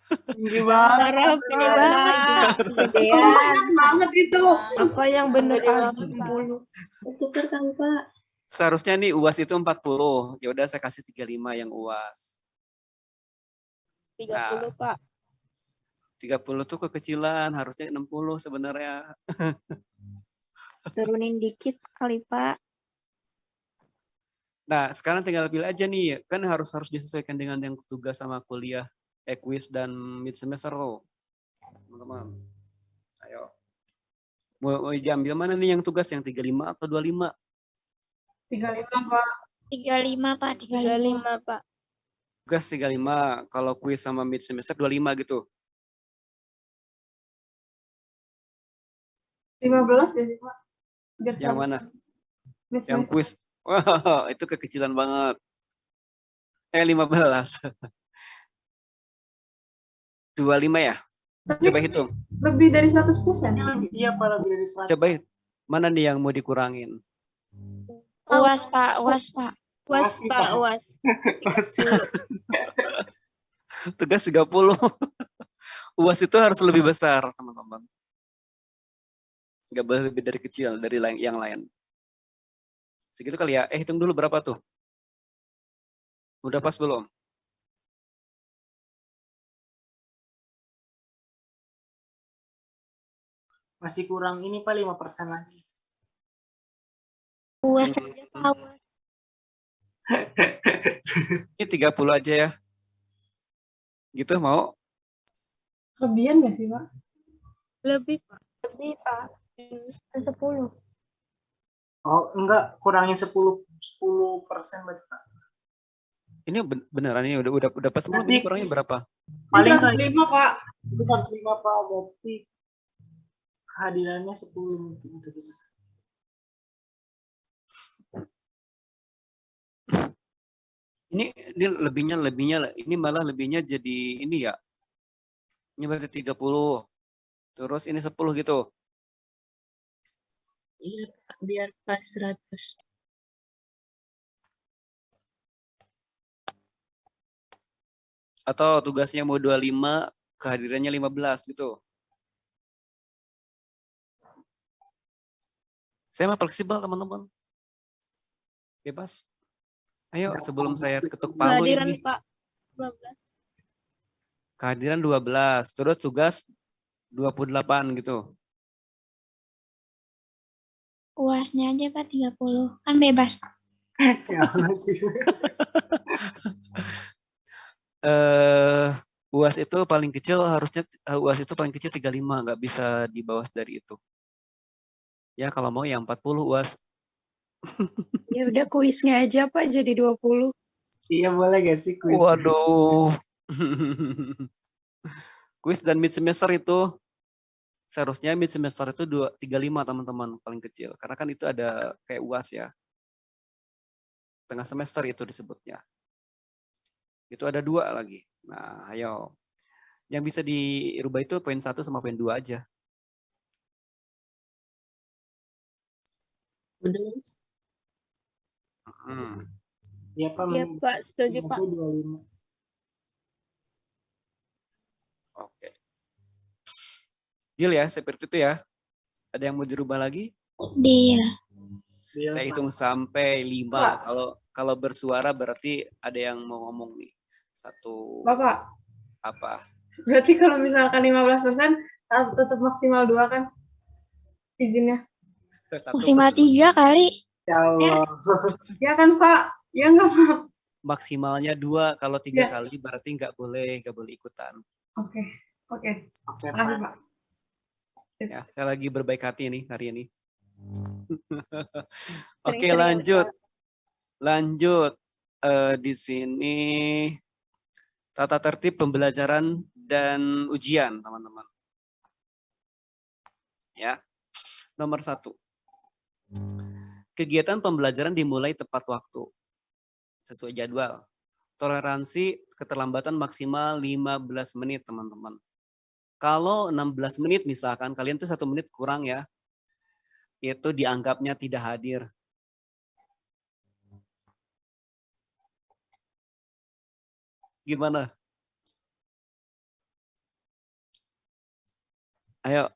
Tinggi banget. Parah, punya Pak. Gedean. Banyak banget itu. Apa yang bener Gede aja banget, 60. Tuker kali Pak. Seharusnya nih UAS itu 40. Ya udah saya kasih 35 yang UAS. 30, Pak. 30 tuh kekecilan, harusnya 60 sebenarnya. Turunin dikit kali, Pak. Nah, sekarang tinggal pilih aja nih, kan harus disesuaikan dengan yang tugas sama kuliah, quiz dan mid semester loh. Teman-teman. Ayo. Mau diambil mana nih yang tugas, yang 35 atau 25? 35, Pak. 35 Pak, 35, Pak. Tugas 35, kalau quiz sama mid semester 25 gitu. 15 ya, Pak. Biar Yang tahu. mana? Mid Yang semester. quiz. Wah, itu kekecilan banget. 15. 25 ya? Tapi Coba hitung. lebih dari 100%. Iya, Pak, lebih dari 100. Coba mana nih yang mau dikurangin? UAS Pak, UAS Pak. UAS, Pak, UAS. Tugas 30. UAS itu harus lebih besar, teman-teman. Nggak boleh lebih dari kecil, dari yang lain. Segitu kali ya. Hitung dulu berapa tuh? Udah pas belum? Masih kurang ini Pak, 5% lagi. UAS aja Pak, UAS. Ini 30 aja ya. Gitu mau? Lebihan nggak sih, Pak? Lebih, Pak. Lebih Pak. 10. Oh, enggak, kurangin 10% berarti, Pak. Ini beneran ini udah pas belum? Ini kurangnya berapa? Paling 105, Pak. 105 Pak, berarti kehadirannya 10 mungkin untuk kita. Ini lebihnya ini malah lebihnya jadi ini ya. Ini berarti 30. Terus ini 10 gitu. Iya, Pak. Biar pas 100. Atau tugasnya mau 25, kehadirannya 15 gitu. Saya mah fleksibel, teman-teman. Bebas. Ayo, sebelum saya ketuk palu Kehadiran, ini. Pak. 12. Kehadiran 12, terus tugas 28 gitu. UASnya aja Pak 30. Kan bebas Pak. Ya Allah sih. UAS itu paling kecil harusnya UAS itu paling kecil 35, nggak bisa di bawah dari itu. Ya kalau mau yang 40 UAS. Ya udah kuisnya aja, Pak, jadi 20. Iya, boleh gak sih kuis? Waduh. Kuis dan mid semester itu seharusnya mid semester itu 35 teman-teman paling kecil. Karena kan itu ada kayak UAS ya. Tengah semester itu disebutnya. Itu ada 2 lagi. Nah, ayo. Yang bisa dirubah itu poin 1 sama poin 2 aja. Udah. Iya Pak, Iya Pak, setuju Pak. 25. Oke. Deal ya, seperti itu ya. Ada yang mau dirubah lagi? Deal. Iya, Saya Pak. hitung sampai 5. Pak. Kalau bersuara berarti ada yang mau ngomong nih. 1 Bapak, apa? berarti kalau misalkan 15% tetap maksimal 2 kan izinnya? 1 Maksimal 3 kali. Ya Allah. Ya kan Pak? Ya nggak Pak? maksimalnya 2. Kalau 3 Ya. kali berarti nggak boleh ikutan. Oke. Oke Makasih Pak. Pak. Ya, saya lagi berbaik hati nih hari ini. Oke, Sering-sering ya, lanjut. Lanjut. Di sini tata tertib pembelajaran dan ujian, teman-teman. Ya. Nomor 1. Kegiatan pembelajaran dimulai tepat waktu. Sesuai jadwal. Toleransi keterlambatan maksimal 15 menit, teman-teman. Kalau 16 menit misalkan, kalian tuh 1 menit kurang ya, itu dianggapnya tidak hadir. Gimana? Ayo.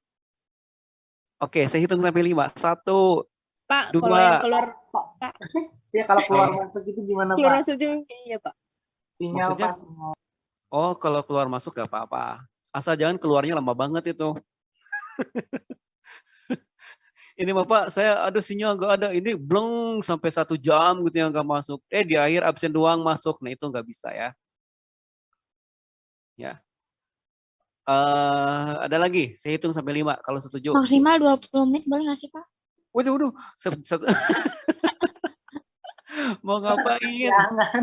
Oke, saya hitung sampai 5. 1, Pak, 2. kalau yang keluar Pak, Ya kalau keluar masuk itu gimana keluar Pak? masuk itu iya Pak. Sinyal Maksudnya? Pak. Sinyal. Oh, kalau keluar masuk gak apa-apa. Asal jangan keluarnya lama banget itu. Ini Bapak, saya ada sinyal nggak ada. Ini bleng sampai 1 jam gitu yang nggak masuk. Di akhir absen doang masuk. Nah itu nggak bisa ya. Ya. Ada lagi, saya hitung sampai 5 kalau setuju. Maksimal 20 menit boleh nggak sih Pak? Waduh. Mau ngapain? Kesiangan.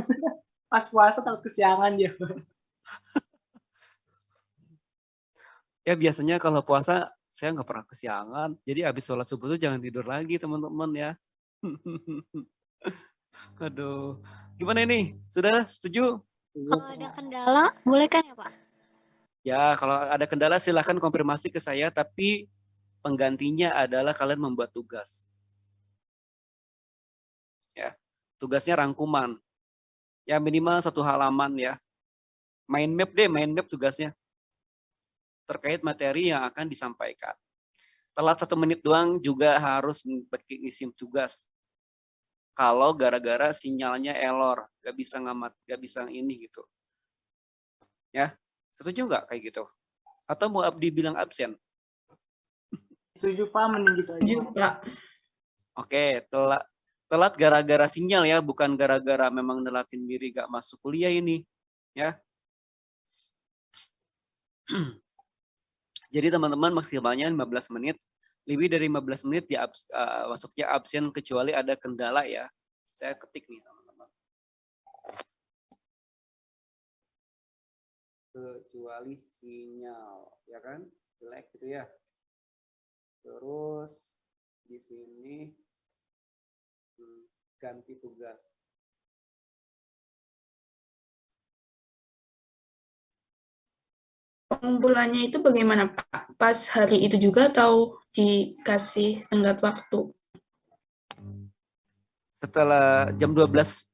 Pas puasa takut kesiangan ya. Ya biasanya kalau puasa saya nggak pernah kesiangan. Jadi habis sholat subuh tuh jangan tidur lagi teman-teman ya. Aduh. Gimana ini? Sudah setuju? Kalau ada kendala, boleh kan ya Pak? Ya, kalau ada kendala silahkan konfirmasi ke saya, tapi penggantinya adalah kalian membuat tugas. Ya, tugasnya rangkuman. Ya minimal 1 halaman ya. Mind map deh, mind map tugasnya. Terkait materi yang akan disampaikan. Telat 1 menit doang juga harus ngisi tugas. Kalau gara-gara sinyalnya error, gak bisa ngamat, gak bisa ini gitu. Ya, setuju nggak kayak gitu? Atau mau dibilang absen? Setuju Pak, mending gitu aja. 7 Pak. Oke, telat gara-gara sinyal ya, bukan gara-gara memang nelatin diri gak masuk kuliah ini. Ya. Jadi teman-teman maksimalnya 15 menit. Lebih dari 15 menit masuknya absen kecuali ada kendala ya. Saya ketik nih teman-teman. Kecuali sinyal, ya kan? Jelek gitu ya. Terus di sini ganti tugas. Pengumpulannya itu bagaimana Pak? Pas hari itu juga atau dikasih tenggat waktu? Setelah jam 12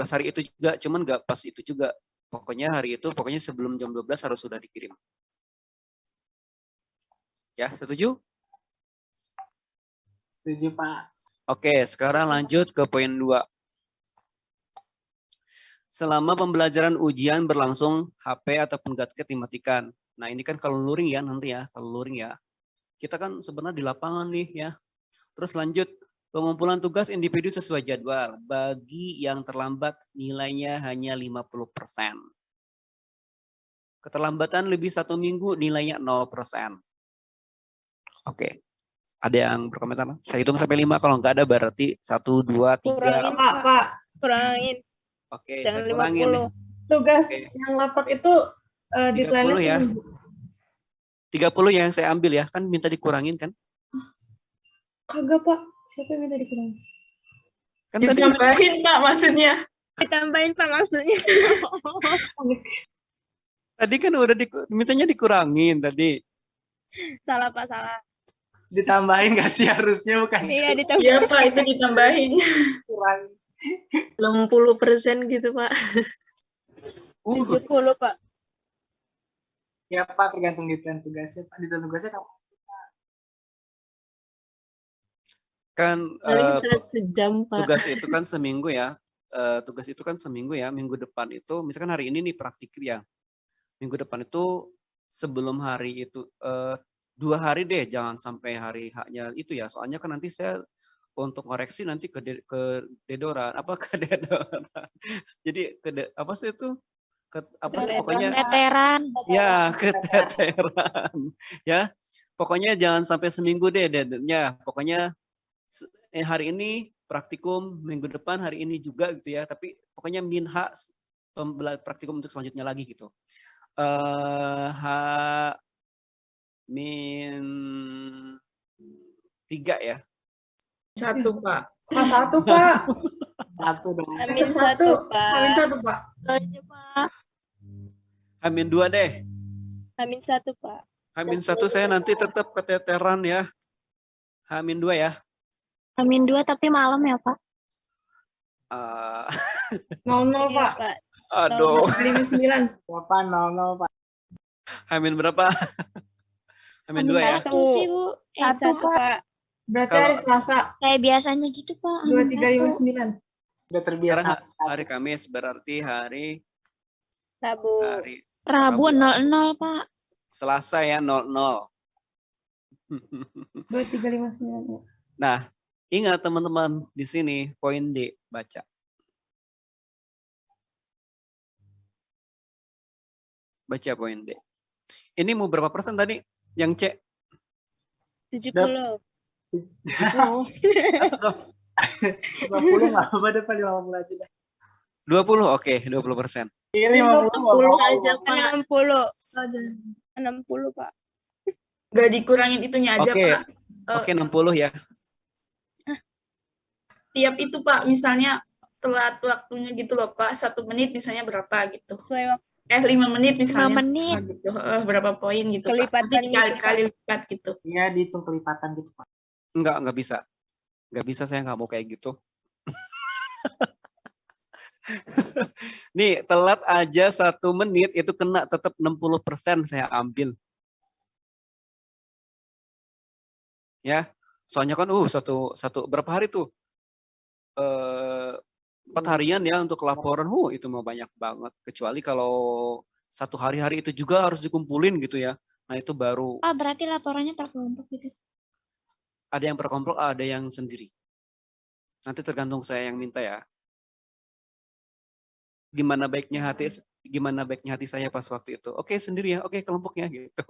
hari itu juga, cuman nggak pas itu juga. Pokoknya hari itu, pokoknya sebelum jam 12 harus sudah dikirim. Ya, setuju? Setuju Pak. Oke, sekarang lanjut ke poin 2. Selama pembelajaran ujian berlangsung, HP ataupun gadget dimatikan. Nah, ini kan kalau luring ya nanti ya, kalau luring ya. Kita kan sebenarnya di lapangan nih ya. Terus lanjut, pengumpulan tugas individu sesuai jadwal. Bagi yang terlambat nilainya hanya 50%. Keterlambatan lebih 1 minggu nilainya 0%. Oke. Ada yang berkomentar? Saya hitung sampai 5, kalau nggak ada berarti 1, 2, 3. Kurangin Pak. Kurangin. Oke, Jangan saya kurangin nih. 50. Tugas Oke. yang lapor itu deadline-nya 30 ya. seminggu. 30 yang saya ambil ya, kan minta dikurangin kan? Kagak, Pak. Siapa yang minta dikurangin? Kan tadi Ditambahin Pak maksudnya. Ditambahin Pak maksudnya. kan udah mintanya dikurangin tadi. Salah Pak, salah. Ditambahin nggak sih harusnya bukan Iya, ditambahin. Iya Pak, itu ditambahin. kurang. 60% gitu Pak. 70 Pak. Ya Pak, tergantung detail tugasnya. Pak, detail tugasnya kamu. Kan Paling telat sejam Pak. tugas itu kan seminggu ya. Tugas itu kan seminggu ya. Minggu depan itu, misalkan hari ini nih praktik ya. Minggu depan itu sebelum hari itu 2 hari deh, jangan sampai hari haknya itu ya. Soalnya kan nanti saya untuk koreksi nanti ke dedoran apa ke dedoran. Jadi apa sih itu? Apa sih pokoknya Veteran. ya keteteran ya. Pokoknya jangan sampai seminggu deh deadline-nya. Pokoknya hari ini praktikum, minggu depan hari ini juga gitu ya. Tapi pokoknya minha praktikum untuk selanjutnya lagi gitu. H-3 ya. 1 Pak. H1, Pak. Satu dong. Amin H1, satu Pak. Amin 1, Pak. Aja Pak. H-2 deh. Amin satu Pak. H-1 saya nanti tetap keteteran ya. H-2 ya. Amin 2 tapi malam ya Pak. 00, Iya, Pak. Pak. Aduh. 59. Berapa? 00 Pak. H-berapa? H-2 ya. Satu. Satu Satu Pak. Berarti Kalau- hari Selasa. Kayak biasanya gitu Pak. Amin 2359. Udah terbiasa. Sekarang hari Kamis berarti hari Rabu. Rabu 00 Pak. Selasa ya 00. 2359. Nah, ingat teman-teman di sini poin D baca. Baca poin D. Ini mau berapa persen tadi? Yang C? 70. 50 nggak apa-apa deh Pak, 50 aja deh. 20, oke, 20%. Iya, 50 60 aja Pak. 60. 60 Pak. Gak dikurangin itunya aja Oke. Pak. Oke, 60 ya. Tiap itu Pak, misalnya telat waktunya gitu loh Pak. 1 menit misalnya berapa gitu. Sesuai waktu 5 menit 5 misalnya. menit. Gitu. Berapa poin gitu Pak. Kelipatan Nanti gitu, kali-kali lipat gitu. Iya, dihitung kelipatan gitu Pak. Enggak bisa. Enggak bisa, saya nggak mau kayak gitu. Nih, telat aja 1 menit itu kena tetap 60% saya ambil. Ya, soalnya kan satu berapa hari tuh? 4 harian ya untuk laporan. Itu mau banyak banget. Kecuali kalau 1 hari itu juga harus dikumpulin gitu ya. Nah, itu baru Pak berarti laporannya terkelompok gitu. ada yang per kelompok, ada yang sendiri. Nanti tergantung saya yang minta ya. Gimana baiknya hati saya pas waktu itu. Oke, sendiri ya. Oke, kelompoknya gitu.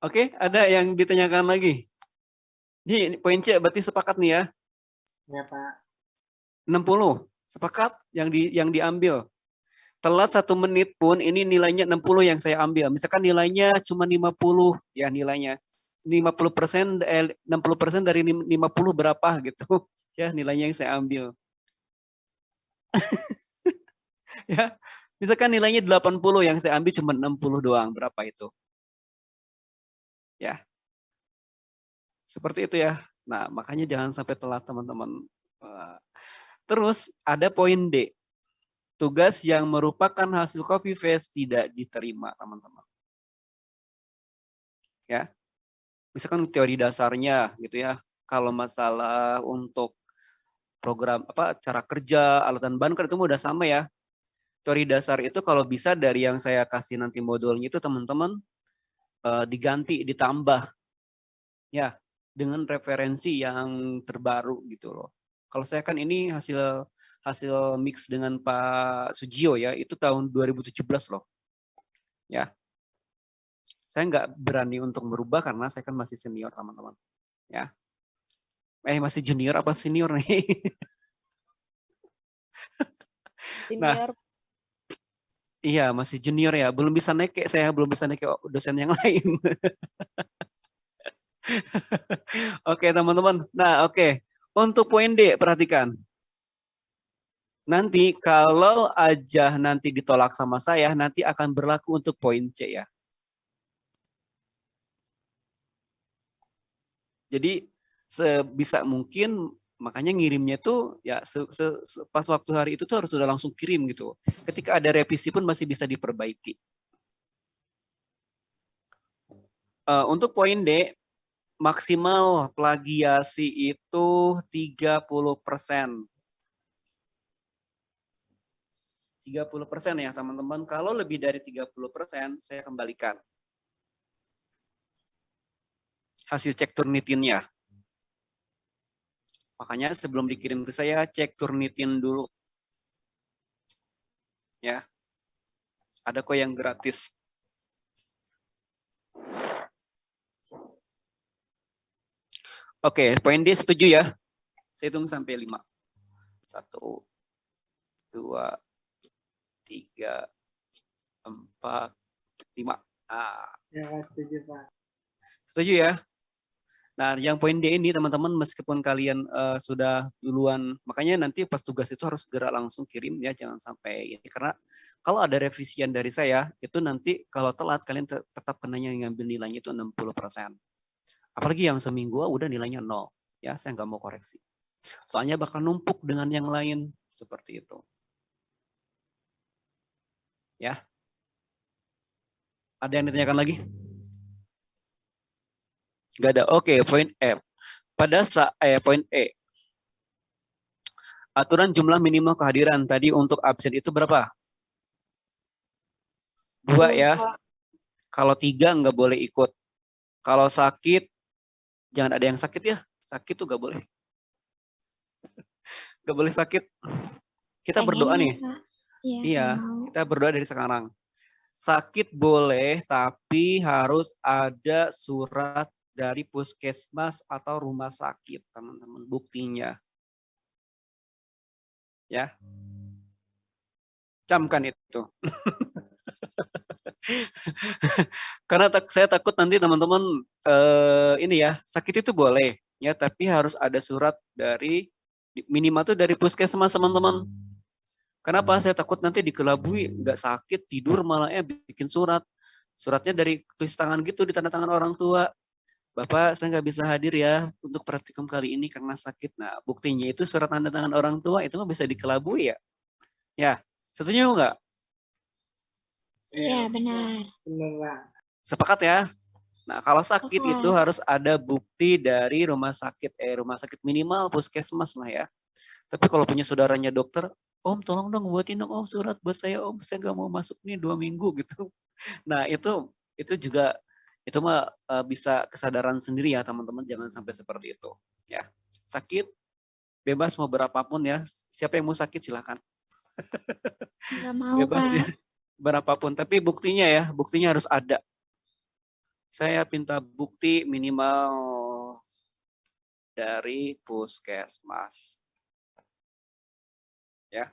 Oke, ada yang ditanyakan lagi? Ini poin C berarti sepakat nih ya. Ya Pak. 60. Sepakat yang diambil. Telat 1 menit pun ini nilainya 60 yang saya ambil. Misalkan nilainya cuma 50 ya nilainya. 50% 60% dari 50 berapa gitu. Ya nilainya yang saya ambil. Ya. Misalkan nilainya 80 yang saya ambil cuma 60 doang. Berapa itu? Ya. Seperti itu ya. Nah, makanya jangan sampai telat teman-teman. Terus ada poin D. Tugas yang merupakan hasil copy paste tidak diterima, teman-teman. Ya. Misalkan teori dasarnya gitu ya. Kalau masalah untuk program cara kerja, alat dan bahan kan itu udah sama ya. Teori dasar itu kalau bisa dari yang saya kasih nanti modulnya itu teman-teman diganti, ditambah. Ya, dengan referensi yang terbaru gitu loh. Kalau saya kan ini hasil mix dengan Pak Sujio ya, itu tahun 2017 loh. Ya. Saya nggak berani untuk merubah karena saya kan masih senior teman-teman. Ya. Masih junior apa senior nih? senior. Iya, masih junior ya, belum bisa naik kayak saya, belum bisa naik kayak dosen yang lain. Oke, teman-teman. Nah, oke. Untuk poin D, perhatikan. Nanti kalau aja nanti ditolak sama saya, nanti akan berlaku untuk poin C ya. Jadi sebisa mungkin makanya ngirimnya tuh ya pas waktu hari itu tuh harus sudah langsung kirim gitu. Ketika ada revisi pun masih bisa diperbaiki. Untuk poin D, maksimal plagiasi itu 30%. 30% ya teman-teman. Kalau lebih dari 30%, saya kembalikan hasil cek Turnitinnya. Makanya sebelum dikirim ke saya, cek Turnitin dulu. Ya. Ada kok yang gratis. Oke, poin D setuju ya. Saya hitung sampai 5. 1, 2, 3, 4, 5. Ya, setuju, Pak. Setuju ya? Nah, yang poin D ini teman-teman meskipun kalian sudah duluan, makanya nanti pas tugas itu harus segera langsung kirim ya, jangan sampai ini. Karena kalau ada revisian dari saya, itu nanti kalau telat kalian tetap kenanya ngambil nilainya itu 60%. Apalagi yang seminggu udah nilainya 0. Ya, saya nggak mau koreksi. Soalnya bakal numpuk dengan yang lain seperti itu. Ya. Ada yang ditanyakan lagi? Nggak ada. Oke, poin F. Pada poin E. Aturan jumlah minimal kehadiran tadi untuk absen itu berapa? 2 ya. Kalau 3 nggak boleh ikut. Kalau sakit, jangan ada yang sakit ya. Sakit tuh nggak boleh. Nggak boleh sakit. Kita berdoa nih. Iya, kita berdoa dari sekarang. Sakit boleh, tapi harus ada surat dari puskesmas atau rumah sakit, teman-teman, buktinya. Ya. Camkan itu. Karena saya takut nanti teman-teman ini ya, sakit itu boleh ya, tapi harus ada surat dari minimal tuh dari puskesmas, teman-teman. Kenapa? Saya takut nanti dikelabui, nggak sakit, tidur malah bikin surat. Suratnya dari tulis tangan gitu, ditanda tangan orang tua. Bapak, saya nggak bisa hadir ya untuk praktikum kali ini karena sakit. Nah, buktinya itu surat tanda tangan orang tua, itu mah bisa dikelabui ya. Ya, setuju nggak? Iya, benar. Benar. Sepakat ya? Nah, kalau sakit itu harus ada bukti dari rumah sakit minimal puskesmas lah ya. Tapi kalau punya saudaranya dokter, Om tolong dong buatin dong Om surat buat saya Om, saya nggak mau masuk nih 2 minggu gitu. Nah itu juga itu mah bisa kesadaran sendiri ya teman-teman, jangan sampai seperti itu ya. Sakit bebas mau berapapun ya, siapa yang mau sakit silakan. Nggak mau, bebas Pak. ya, berapapun, tapi buktinya ya, buktinya harus ada. Saya minta bukti minimal dari puskesmas. Ya,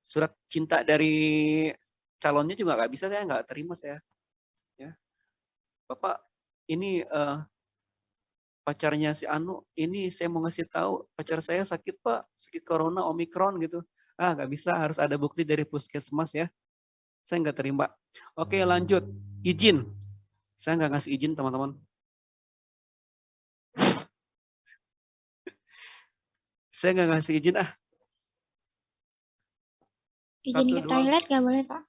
surat cinta dari calonnya juga nggak bisa, saya nggak terima saya. Ya, Bapak ini pacarnya si Anu, ini saya mau ngasih tahu pacar saya sakit Pak, sakit corona Omikron gitu. Nggak bisa, harus ada bukti dari puskesmas ya. Saya nggak terima. Oke lanjut, izin. Saya nggak ngasih izin teman-teman. Saya nggak ngasih izin Izin ke toilet nggak boleh, Pak.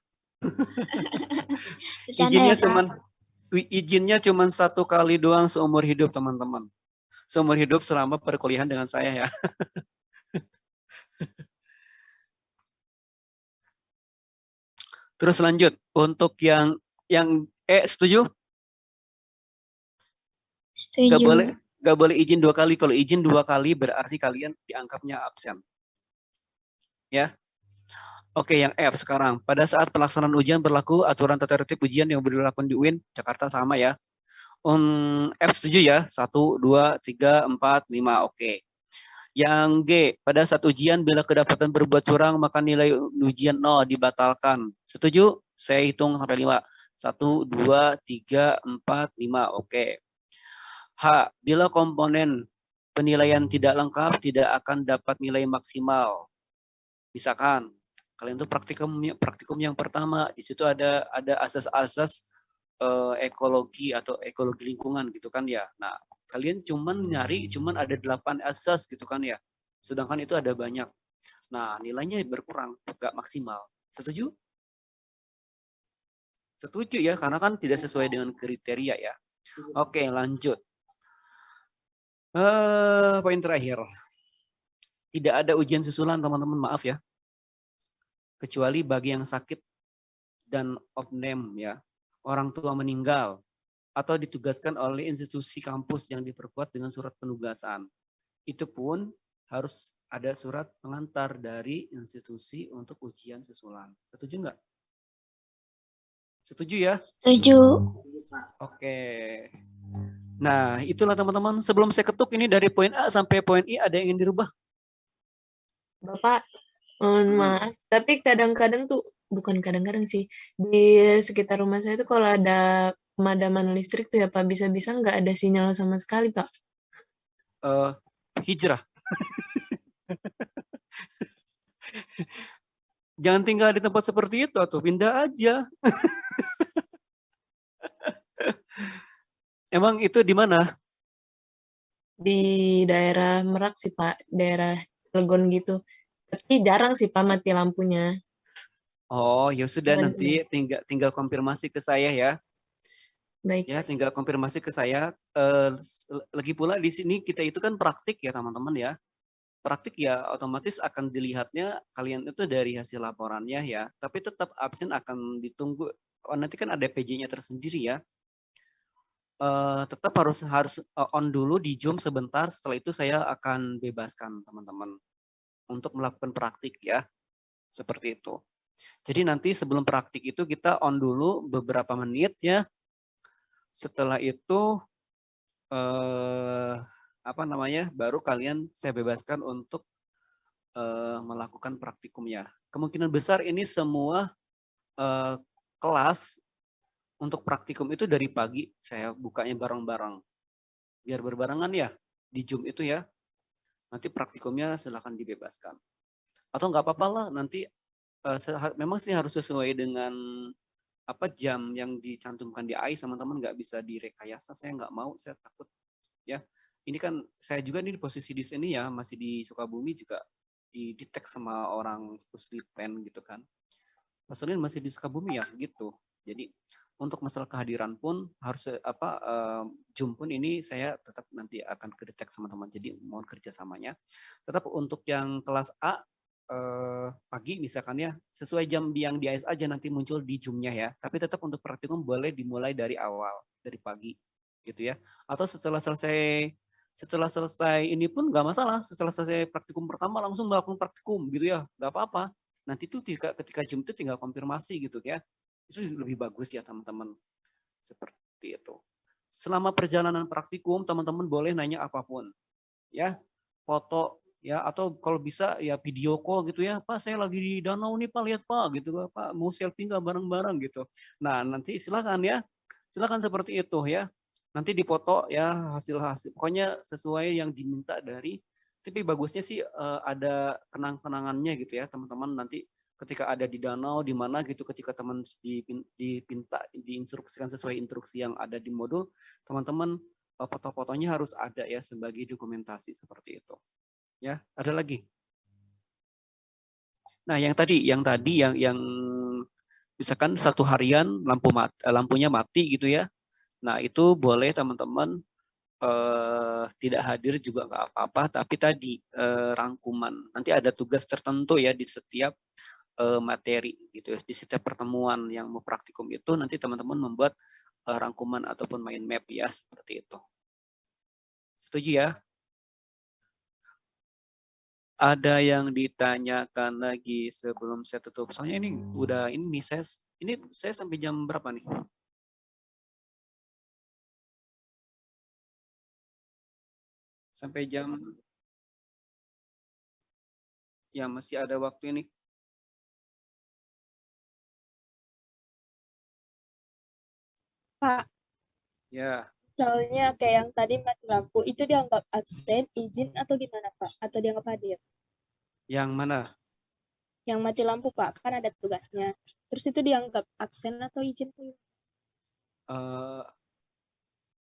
Izinnya cuman 1 kali doang seumur hidup teman-teman. Seumur hidup selama perkuliahan dengan saya ya. Terus lanjut untuk yang setuju? Setuju. Nggak boleh izin 2 kali. Kalau izin 2 kali berarti kalian dianggapnya absen. Ya. Oke, yang F sekarang. Pada saat pelaksanaan ujian berlaku aturan tata tertib ujian yang berlaku di UIN Jakarta sama ya. F setuju ya? 1, 2, 3, 4, 5. Oke. Yang G, pada saat ujian bila kedapatan berbuat curang maka nilai ujian 0 dibatalkan. Setuju? Saya hitung sampai 5. 1, 2, 3, 4, 5. Oke. H, bila komponen penilaian tidak lengkap tidak akan dapat nilai maksimal. Misalkan kalian tuh praktikum yang pertama, di situ ada asas-asas ekologi atau ekologi lingkungan gitu kan ya. Nah, kalian cuman ada 8 asas gitu kan ya. Sedangkan itu ada banyak. Nah, nilainya berkurang, nggak maksimal. Setuju? Setuju ya, karena kan tidak sesuai dengan kriteria ya. Oke, lanjut. Poin terakhir. Tidak ada ujian susulan, teman-teman, maaf ya. Kecuali bagi yang sakit dan opname ya. Orang tua meninggal atau ditugaskan oleh institusi kampus yang diperkuat dengan surat penugasan. Itu pun harus ada surat pengantar dari institusi untuk ujian susulan. Setuju nggak? Setuju ya? Setuju. Oke. Nah, itulah teman-teman. Sebelum saya ketuk ini dari poin A sampai poin I ada yang ingin dirubah? Bapak, mohon maaf, tapi kadang-kadang tuh, bukan kadang-kadang sih, di sekitar rumah saya tuh kalau ada pemadaman listrik tuh ya Pak, bisa-bisa nggak ada sinyal sama sekali Pak. Hijrah. Jangan tinggal di tempat seperti itu atau pindah aja. Emang itu di mana? Di daerah Merak sih Pak, daerah Cilegon gitu. Tapi jarang sih Pak mati lampunya. Oh, ya sudah, Dan nanti tinggal konfirmasi ke saya ya. baik, Ya, tinggal konfirmasi ke saya. Lagi pula di sini kita itu kan praktik ya teman-teman ya. Praktik ya otomatis akan dilihatnya kalian itu dari hasil laporannya ya. Tapi tetap absen akan ditunggu. Oh, nanti kan ada PJ-nya tersendiri ya. Tetap harus on dulu di Zoom sebentar. Setelah itu saya akan bebaskan teman-teman untuk melakukan praktik ya. Seperti itu. Jadi nanti sebelum praktik itu kita on dulu beberapa menit ya. Setelah itu baru kalian saya bebaskan untuk melakukan praktikumnya. Kemungkinan besar ini semua kelas untuk praktikum itu dari pagi saya bukanya bareng-bareng. Biar berbarengan ya di Zoom itu ya. Nanti praktikumnya silakan dibebaskan. Atau nggak apa-apa lah nanti memang sih harus sesuai dengan jam yang dicantumkan di AIS, teman-teman nggak bisa direkayasa. Saya nggak mau, saya takut ya. Ini kan saya juga nih di posisi di sini ya, masih di Sukabumi juga di-detect sama orang Puslipen gitu kan. Maksudnya masih di Sukabumi ya gitu. Jadi untuk masalah kehadiran pun harus Zoom pun ini saya tetap nanti akan kedetek sama teman. Jadi mohon kerjasamanya. Tetap untuk yang kelas A pagi misalkan ya, sesuai jam yang di AS aja nanti muncul di Zoom-nya ya. Tapi tetap untuk praktikum boleh dimulai dari awal, dari pagi gitu ya. Atau setelah selesai ini pun nggak masalah. Setelah selesai praktikum pertama langsung melakukan praktikum gitu ya, nggak apa-apa. Nanti tuh ketika Zoom itu tinggal konfirmasi gitu ya. Itu lebih bagus ya teman-teman. Seperti itu. Selama perjalanan praktikum teman-teman boleh nanya apapun. Ya, foto ya, atau kalau bisa ya video call gitu ya, Pak saya lagi di danau nih Pak, lihat Pak gitu Pak, mau selfie nggak bareng-bareng gitu. Nah nanti silakan ya, silakan seperti itu ya. Nanti dipoto ya hasil pokoknya sesuai yang diminta dari. Tapi bagusnya sih ada kenang-kenangannya gitu ya teman-teman, nanti ketika ada di danau di mana gitu, ketika teman diinstruksikan sesuai instruksi yang ada di modul, teman-teman foto-fotonya harus ada ya sebagai dokumentasi seperti itu. Ya, ada lagi. Nah, yang tadi yang misalkan satu harian lampunya mati gitu ya. Nah, itu boleh teman-teman tidak hadir juga nggak apa-apa, tapi tadi rangkuman. Nanti ada tugas tertentu ya di setiap materi gitu ya. Di setiap pertemuan yang mau praktikum itu nanti teman-teman membuat rangkuman ataupun mind map ya, seperti itu. Setuju ya? Ada yang ditanyakan lagi sebelum saya tutup? Soalnya ini udah ini saya sampai jam berapa nih? Sampai jam Ya, masih ada waktu ini. Pak, Ya, soalnya kayak yang tadi mati lampu, itu dianggap absen, izin, atau gimana, Pak? Atau dianggap hadir? yang mana? Yang mati lampu, Pak, kan ada tugasnya. Terus itu dianggap absen atau izin? Eh,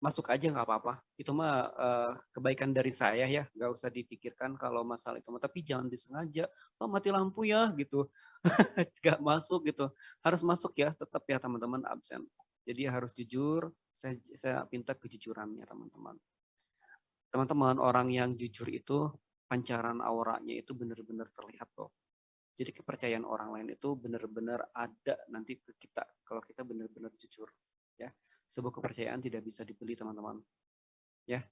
masuk aja nggak apa-apa. Itu mah kebaikan dari saya ya, nggak usah dipikirkan kalau masalah itu. Tapi jangan disengaja, oh mati lampu ya gitu, nggak masuk gitu. Harus masuk ya, tetap ya teman-teman absen. Jadi harus jujur. Saya minta kejujurannya teman-teman. Teman-teman, orang yang jujur itu pancaran auranya itu benar-benar terlihat loh. Jadi kepercayaan orang lain itu benar-benar ada nanti ke kita kalau kita benar-benar jujur ya. Sebuah kepercayaan tidak bisa dibeli teman-teman ya.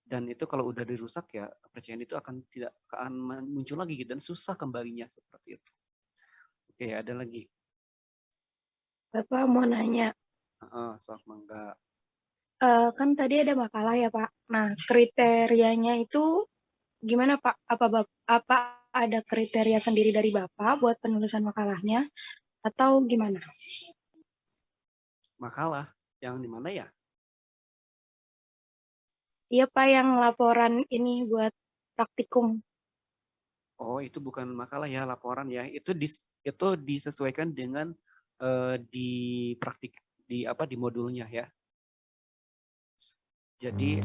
Dan itu kalau udah dirusak ya kepercayaan itu tidak akan muncul lagi dan susah kembalinya seperti itu. Oke, ada lagi. Bapak mau nanya, Sok mangga. kan tadi ada makalah ya Pak. Nah, kriterianya itu gimana Pak? Apa ada kriteria sendiri dari Bapak buat penulisan makalahnya atau gimana? Makalah yang di mana ya? Iya Pak, yang laporan ini buat praktikum. Oh, itu bukan makalah ya, laporan ya. Itu disesuaikan dengan di praktik di modulnya ya. Jadi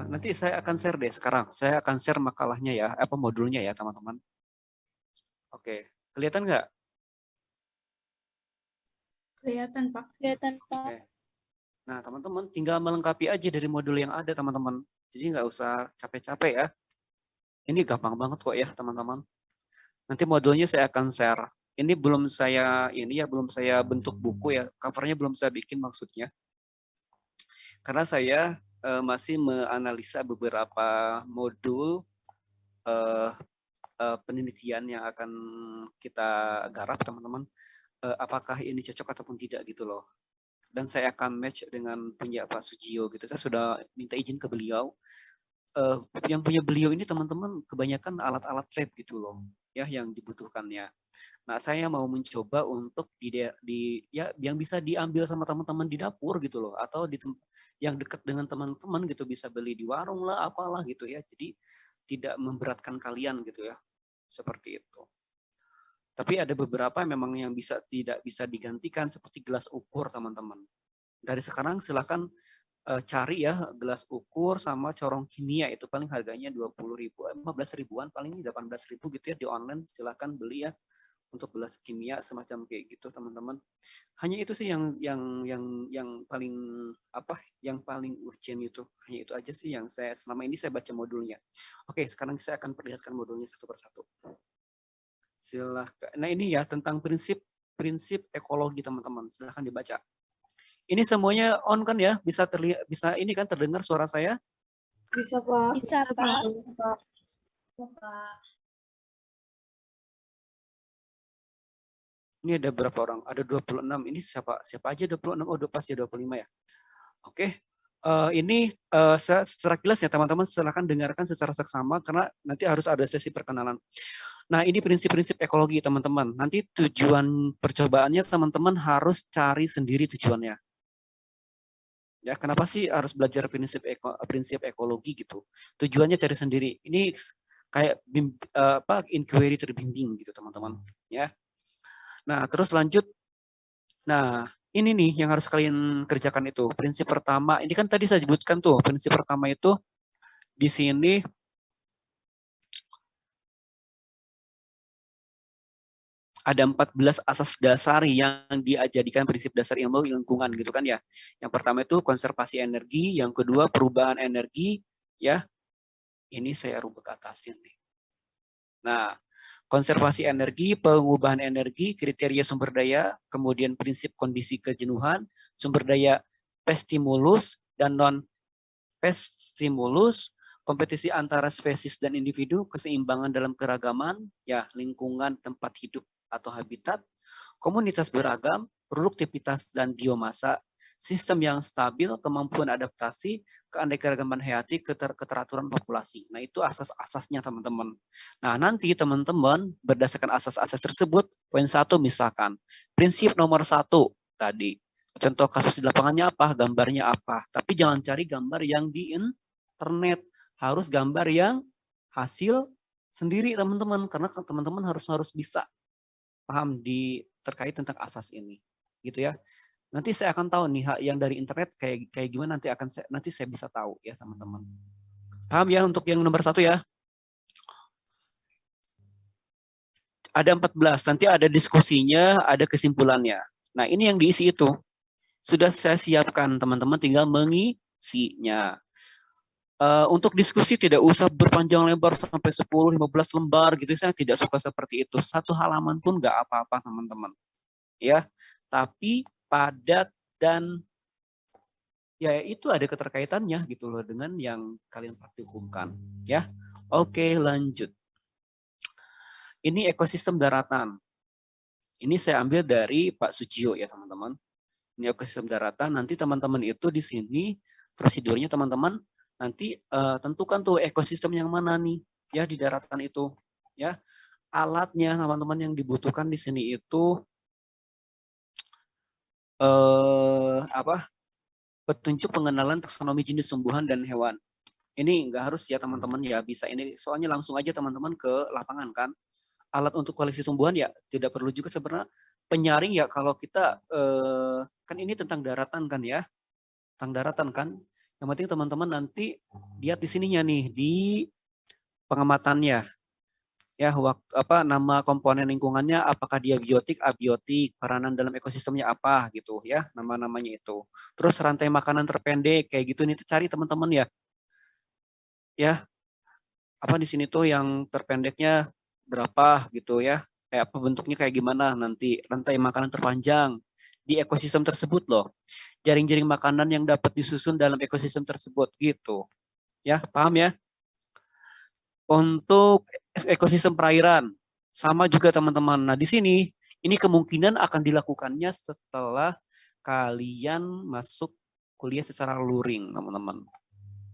nanti saya akan share deh sekarang. Saya akan share makalahnya ya, modulnya ya teman-teman. Oke, kelihatan nggak? Kelihatan, Pak. Kelihatan, Pak. Oke. Nah teman-teman tinggal melengkapi aja dari modul yang ada teman-teman. Jadi nggak usah capek-capek ya. Ini gampang banget kok ya teman-teman. Nanti modulnya saya akan share. Ini belum saya bentuk buku ya. Covernya belum saya bikin maksudnya. Karena saya masih menganalisa beberapa modul penelitian yang akan kita garap teman-teman. Apakah ini cocok ataupun tidak gitu loh. Dan saya akan match dengan punya Pak Sujio gitu. Saya sudah minta izin ke beliau. Yang punya beliau ini teman-teman kebanyakan alat-alat lab gitu loh ya yang dibutuhkannya. Nah, saya mau mencoba untuk yang bisa diambil sama teman-teman di dapur gitu loh atau yang dekat dengan teman-teman gitu bisa beli di warung lah apalah gitu ya. Jadi tidak memberatkan kalian gitu ya. Seperti itu. Tapi ada beberapa memang yang tidak bisa digantikan seperti gelas ukur teman-teman. Dari sekarang silakan cari ya gelas ukur sama corong kimia itu paling harganya 20.000, 15 ribuan paling 18.000 gitu ya di online silahkan beli ya untuk gelas kimia semacam kayak gitu teman-teman. Hanya itu sih yang paling yang paling urgent itu. Hanya itu aja sih yang selama ini saya baca modulnya. Oke, sekarang saya akan perlihatkan modulnya satu persatu. Silahkan. Nah ini ya tentang prinsip ekologi teman-teman. Silahkan dibaca. Ini semuanya on kan ya? Bisa ini kan terdengar suara saya? Bisa, Pak. Bisa, Pak. Ini ada berapa orang? Ada 26. Ini siapa aja 26? Oh, pasti 25 ya. Oke. Ini secara jelas ya teman-teman silahkan dengarkan secara seksama karena nanti harus ada sesi perkenalan. Nah, ini prinsip-prinsip ekologi teman-teman. Nanti tujuan percobaannya teman-teman harus cari sendiri tujuannya. Ya, kenapa sih harus belajar prinsip ekologi gitu? Tujuannya cari sendiri. Ini kayak inquiry terbimbing gitu teman-teman. Ya. Nah, terus lanjut. Nah, ini nih yang harus kalian kerjakan itu. Prinsip pertama, ini kan tadi saya sebutkan tuh. Prinsip pertama itu di sini ada 14 asas dasar yang dijadikan prinsip dasar ilmu lingkungan gitu kan ya. Yang pertama itu konservasi energi, yang kedua perubahan energi ya. Ini saya rubah atasin nih. Nah, konservasi energi, pengubahan energi, kriteria sumber daya, kemudian prinsip kondisi kejenuhan, sumber daya pest stimulus dan non pest stimulus, kompetisi antara spesies dan individu, keseimbangan dalam keragaman, ya lingkungan tempat hidup atau habitat, komunitas beragam, produktivitas dan biomasa, sistem yang stabil, kemampuan adaptasi, keanekaragaman hayati, keteraturan populasi. Nah, itu asas-asasnya teman-teman. Nah, nanti teman-teman berdasarkan asas-asas tersebut, poin 1 misalkan, prinsip nomor 1 tadi, contoh kasus di lapangannya apa, gambarnya apa. Tapi jangan cari gambar yang di internet, harus gambar yang hasil sendiri teman-teman, karena teman-teman harus bisa paham terkait tentang asas ini, gitu ya. Nanti saya akan tahu nih yang dari internet kayak gimana, nanti saya bisa tahu ya teman-teman. Paham ya untuk yang nomor 1 ya? Ada 14, nanti ada diskusinya, ada kesimpulannya. Nah, ini yang diisi itu. Sudah saya siapkan, teman-teman tinggal mengisinya. Untuk diskusi tidak usah berpanjang lebar sampai 10-15 lembar gitu. Saya tidak suka seperti itu. 1 halaman pun nggak apa-apa, teman-teman. Ya, tapi padat dan ya itu ada keterkaitannya gitu loh dengan yang kalian praktikumkan ya. Oke, lanjut. Ini ekosistem daratan. Ini saya ambil dari Pak Sujiyo ya teman-teman. Ini ekosistem daratan. Nanti teman-teman itu di sini prosedurnya teman-teman nanti tentukan tuh ekosistem yang mana nih ya di daratan itu ya. Alatnya teman-teman yang dibutuhkan di sini itu petunjuk pengenalan taksonomi jenis tumbuhan dan hewan. Ini nggak harus ya teman-teman ya, bisa ini soalnya langsung aja teman-teman ke lapangan kan. Alat untuk koleksi tumbuhan ya tidak perlu juga sebenarnya. Penyaring ya kalau kita kan ini tentang daratan kan ya, tentang daratan kan. Yang penting teman-teman nanti lihat di sininya nih di pengamatannya. Ya, nama komponen lingkungannya, apakah dia biotik, abiotik, peranan dalam ekosistemnya apa gitu ya, nama-namanya itu. Terus rantai makanan terpendek kayak gitu nih, cari teman-teman ya. Ya, apa di sini tuh yang terpendeknya berapa gitu ya, kayak apa bentuknya kayak gimana nanti rantai makanan terpanjang di ekosistem tersebut loh. Jaring-jaring makanan yang dapat disusun dalam ekosistem tersebut gitu. Ya, paham ya? Untuk ekosistem perairan, sama juga teman-teman. Nah, di sini, ini kemungkinan akan dilakukannya setelah kalian masuk kuliah secara luring, teman-teman.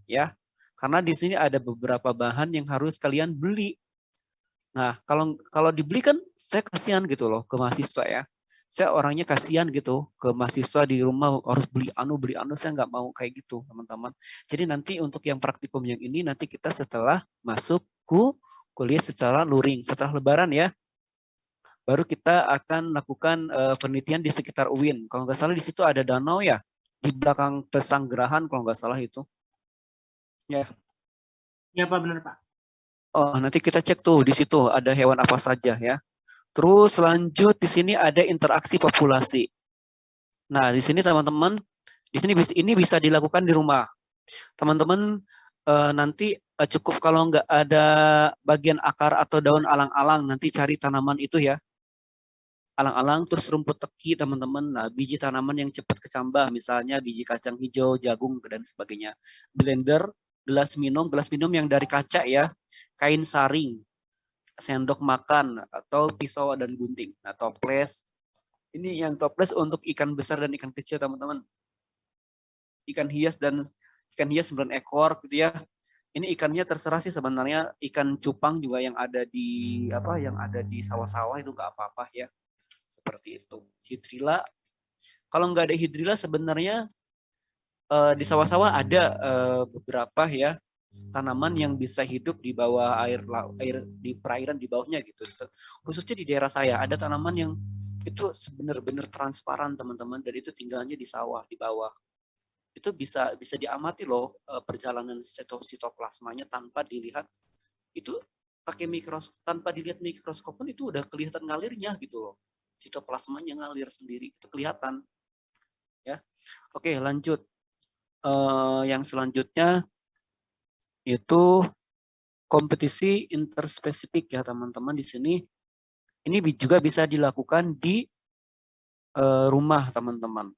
Ya, karena di sini ada beberapa bahan yang harus kalian beli. Nah, kalau dibeli kan saya kasihan gitu loh ke mahasiswa ya. Saya orangnya kasihan gitu ke mahasiswa di rumah harus beli anu, saya nggak mau kayak gitu teman-teman. Jadi nanti untuk yang praktikum yang ini nanti kita setelah masuk kuliah secara luring, setelah lebaran ya, baru kita akan lakukan penelitian di sekitar UIN. Kalau nggak salah di situ ada danau ya, di belakang Pesanggerahan kalau nggak salah itu. Ya. Ya Pak, benar Pak. Oh, nanti kita cek tuh di situ ada hewan apa saja ya. Terus lanjut di sini ada interaksi populasi. Nah, di sini teman-teman, di sini ini bisa dilakukan di rumah. Teman-teman nanti cukup kalau nggak ada bagian akar atau daun alang-alang, nanti cari tanaman itu ya. Alang-alang, terus rumput teki teman-teman. Nah, biji tanaman yang cepat kecambah, misalnya biji kacang hijau, jagung, dan sebagainya. Blender, gelas minum yang dari kaca ya, kain saring, sendok makan atau pisau dan gunting. Nah, toples. Ini yang toples untuk ikan besar dan ikan kecil, teman-teman. Ikan hias 9 ekor gitu ya. Ini ikannya terserah sih sebenarnya, ikan cupang juga yang ada di sawah-sawah itu nggak apa-apa ya. Seperti itu. Hidrilla. Kalau nggak ada hidrilla sebenarnya di sawah-sawah ada beberapa ya tanaman yang bisa hidup di bawah air di perairan di bawahnya gitu. Khususnya di daerah saya ada tanaman yang itu benar-benar transparan teman-teman, dan itu tinggalnya di sawah di bawah. Itu bisa diamati loh perjalanan sitoplasmanya tanpa dilihat, itu pakai tanpa dilihat mikroskop pun itu udah kelihatan ngalirnya gitu loh. Sitoplasmanya ngalir sendiri, itu kelihatan. Ya. Oke, lanjut. Yang selanjutnya itu kompetisi interspesifik ya teman-teman. Di sini ini juga bisa dilakukan di rumah teman-teman,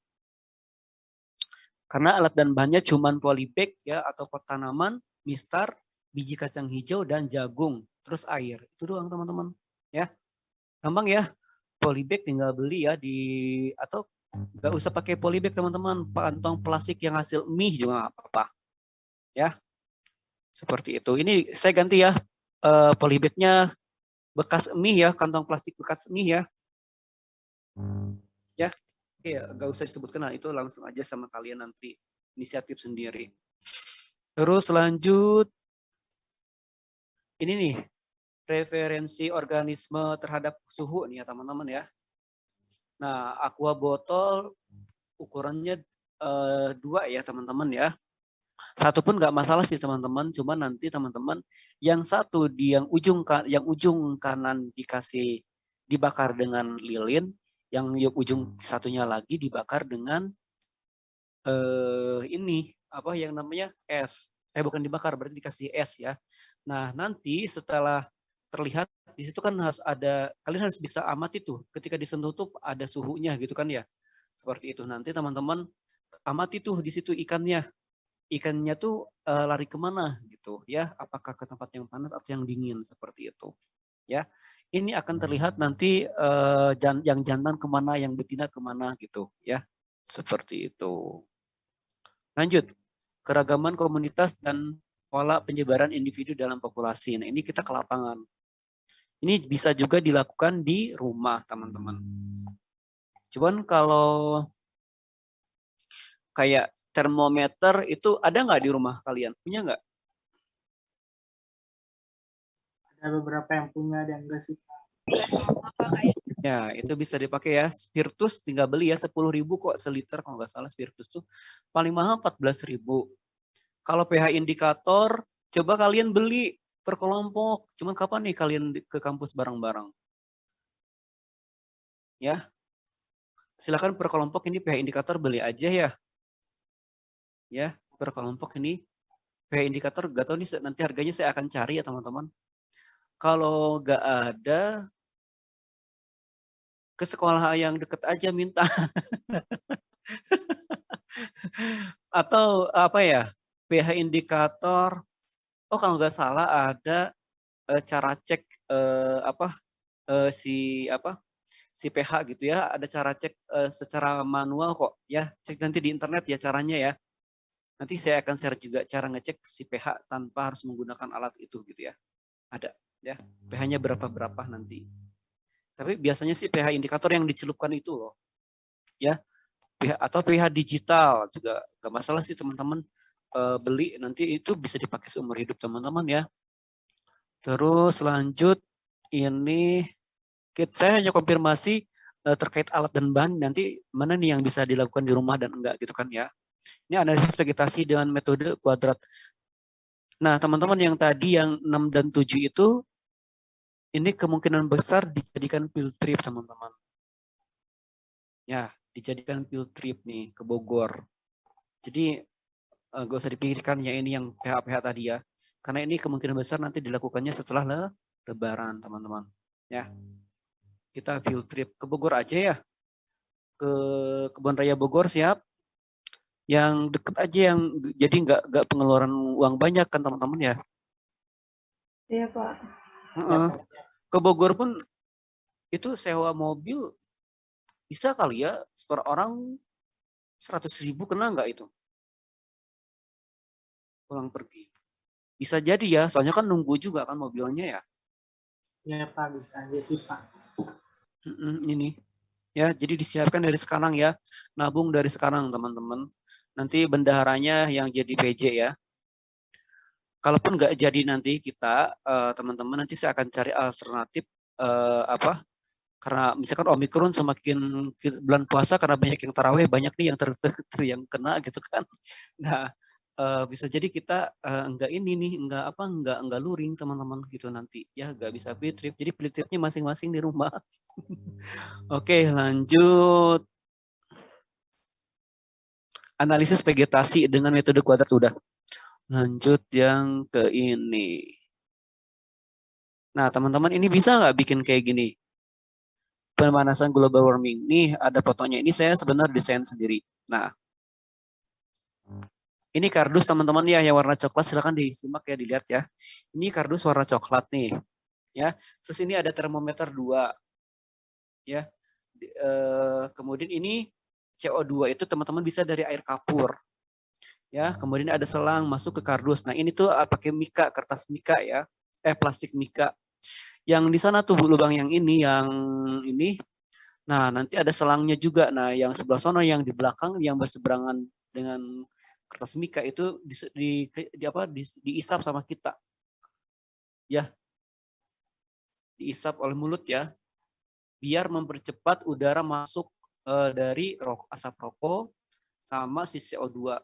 karena alat dan bahannya cuman polybag ya, atau pot tanaman, mistar, biji kacang hijau dan jagung, terus air, itu doang teman-teman ya, gampang ya. polybag tinggal beli ya atau nggak usah pakai polybag teman-teman, kantong plastik yang hasil mie juga nggak apa-apa ya, seperti itu. Ini saya ganti ya, polybagnya bekas mie ya, kantong plastik bekas mie ya. Ya, oke, nggak usah disebutkan, nah itu langsung aja sama kalian nanti inisiatif sendiri. Terus lanjut, ini nih, referensi organisme terhadap suhu nih ya teman-teman ya. Nah, aqua botol ukurannya 2 ya teman-teman ya. Satu pun nggak masalah sih teman-teman, cuma nanti teman-teman yang satu di yang ujung kanan dibakar dengan lilin, yang ujung satunya lagi dibakar dengan ini apa yang namanya es. Bukan dibakar, berarti dikasih es ya. Nah, nanti setelah terlihat di situ kan kalian harus bisa amati tuh ketika disentuh tuh ada suhunya gitu kan ya. Seperti itu. Nanti teman-teman amati tuh di situ ikannya tuh lari kemana gitu ya, apakah ke tempat yang panas atau yang dingin, seperti itu ya. Ini akan terlihat nanti yang jantan kemana, yang betina kemana gitu ya, seperti itu. Lanjut, keragaman komunitas dan pola penyebaran individu dalam populasi. Nah, ini kita ke lapangan. Ini bisa juga dilakukan di rumah teman-teman. Cuman kalau kayak termometer itu ada nggak di rumah kalian? Punya nggak? Ada beberapa yang punya dan enggak sih. Ya, itu bisa dipakai ya. Spiritus tinggal beli ya, 10.000 kok seliter kalau nggak salah. Spiritus tuh paling mahal 14.000. Kalau pH indikator, coba kalian beli per kelompok. Cuman kapan nih kalian ke kampus bareng-bareng? Ya, silakan per kelompok ini pH indikator beli aja ya. Ya, per kelompok ini pH indikator, gak tahu nih nanti harganya saya akan cari ya teman-teman. Kalau nggak ada, ke sekolah yang deket aja minta. Atau apa ya, pH indikator, oh kalau nggak salah ada cara cek si pH gitu ya, ada cara cek secara manual kok ya, cek nanti di internet ya caranya ya. Nanti saya akan share juga cara ngecek si pH tanpa harus menggunakan alat itu gitu ya. Ada ya, pH-nya berapa nanti. Tapi biasanya sih pH indikator yang dicelupkan itu loh. Ya, atau pH digital juga gak masalah sih teman-teman beli, nanti itu bisa dipakai seumur hidup teman-teman ya. Terus lanjut, ini saya hanya konfirmasi terkait alat dan bahan, nanti mana nih yang bisa dilakukan di rumah dan enggak gitu kan ya. Ini analisis vegetasi dengan metode kuadrat. Nah, teman-teman yang tadi yang 6 dan 7 itu, ini kemungkinan besar dijadikan field trip, teman-teman. Ya, dijadikan field trip nih ke Bogor. Jadi, gak usah dipikirkan ya ini yang PH-PH tadi ya. Karena ini kemungkinan besar nanti dilakukannya setelah Lebaran, teman-teman. Ya, kita field trip ke Bogor aja ya. Ke Kebun Raya Bogor, siap. Yang deket aja, yang jadi nggak pengeluaran uang banyak kan teman-teman ya. Iya Pak. Ke Bogor pun itu sewa mobil bisa kali ya, per orang 100.000 kena nggak itu? Pulang pergi. Bisa jadi ya, soalnya kan nunggu juga kan mobilnya ya. Iya Pak, bisa aja sih Pak. Ini ya, jadi disiapkan dari sekarang ya, nabung dari sekarang teman-teman. Nanti bendaharanya yang jadi PJ ya. Kalaupun nggak jadi nanti kita, teman-teman, nanti saya akan cari alternatif karena misalkan Omikron semakin bulan puasa karena banyak yang taraweh, banyak nih yang kena gitu kan. Nah, bisa jadi kita enggak luring teman-teman gitu nanti ya, nggak bisa field trip. Jadi field tripnya masing-masing di rumah. Oke, lanjut. Analisis vegetasi dengan metode kuadrat udah. Lanjut yang ke ini. Nah, teman-teman, ini bisa nggak bikin kayak gini? Pemanasan global warming. Nih, ada fotonya. Ini saya sebenarnya desain sendiri. Nah, ini kardus teman-teman ya, yang warna coklat. Silakan disimak ya, dilihat ya. Ini kardus warna coklat nih. Ya. Terus ini ada termometer 2. ya. Kemudian ini CO2 itu teman-teman bisa dari air kapur. Ya, kemudian ada selang masuk ke kardus. Nah, ini tuh pakai mika, kertas mika ya. Plastik mika. Yang di sana tuh lubang yang ini. Nah, nanti ada selangnya juga. Nah, yang sebelah sana yang di belakang yang berseberangan dengan kertas mika itu diisap sama kita. Ya. Diisap oleh mulut ya. Biar mempercepat udara masuk dari asap rokok sama si CO2.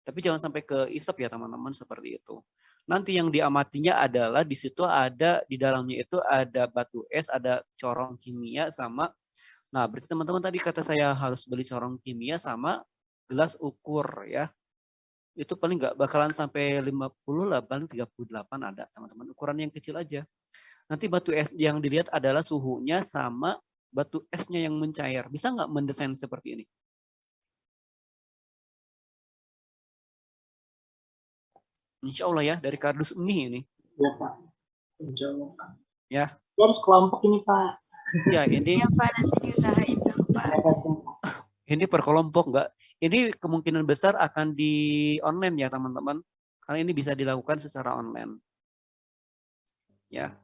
Tapi jangan sampai ke isap ya teman-teman, seperti itu. Nanti yang diamatinya adalah di situ ada, di dalamnya itu ada batu es, ada corong kimia sama, nah berarti teman-teman tadi kata saya harus beli corong kimia sama gelas ukur ya. Itu paling nggak bakalan sampai 50 lah, paling 38 ada teman-teman. Ukuran yang kecil aja. Nanti batu es yang dilihat adalah suhunya sama batu esnya yang mencair. Bisa nggak mendesain seperti ini? Insya Allah ya, dari kardus mie ini. Ya Pak. Insya Allah. Ya. Harus kelompok ini Pak. Ya, ini. Ya Pak, nanti diusahain Pak. Ini per kelompok enggak. Ini kemungkinan besar akan di online ya teman-teman. Karena ini bisa dilakukan secara online. Ya.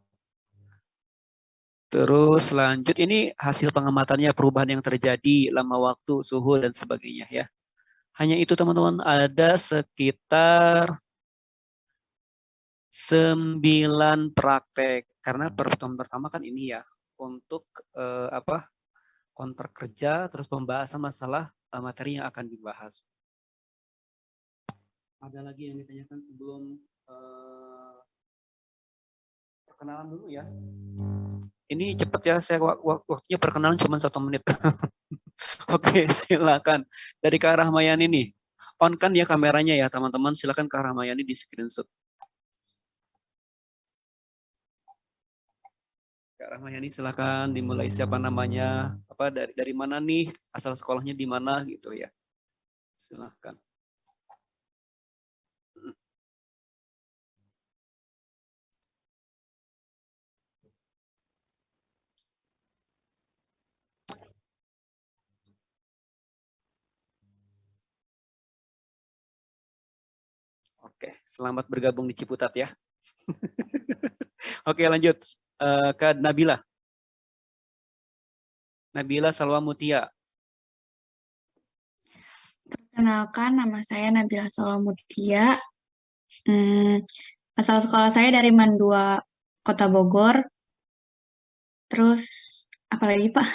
Terus lanjut, ini hasil pengamatannya, perubahan yang terjadi, lama waktu, suhu, dan sebagainya ya. Hanya itu teman-teman, ada sekitar 9 praktek. Karena pertemuan pertama kan ini ya, untuk kontrak kerja, terus pembahasan masalah materi yang akan dibahas. Ada lagi yang ditanyakan sebelum perkenalan dulu ya. Ini cepat ya, saya waktunya perkenalan cuma 1 menit. Oke, silakan. Dari Kak Rahmayani nih. On kan ya kameranya ya teman-teman, silakan Kak Rahmayani di screenshot. Kak Rahmayani silakan dimulai, siapa namanya, apa dari mana nih, asal sekolahnya di mana gitu ya. Silakan. Oke, selamat bergabung di Ciputat ya. Oke, lanjut. Ke Nabila. Nabila Salwa Mutia. Perkenalkan, nama saya Nabila Salwa Mutia. Asal sekolah saya dari Mandua, Kota Bogor. Terus, apa lagi Pak?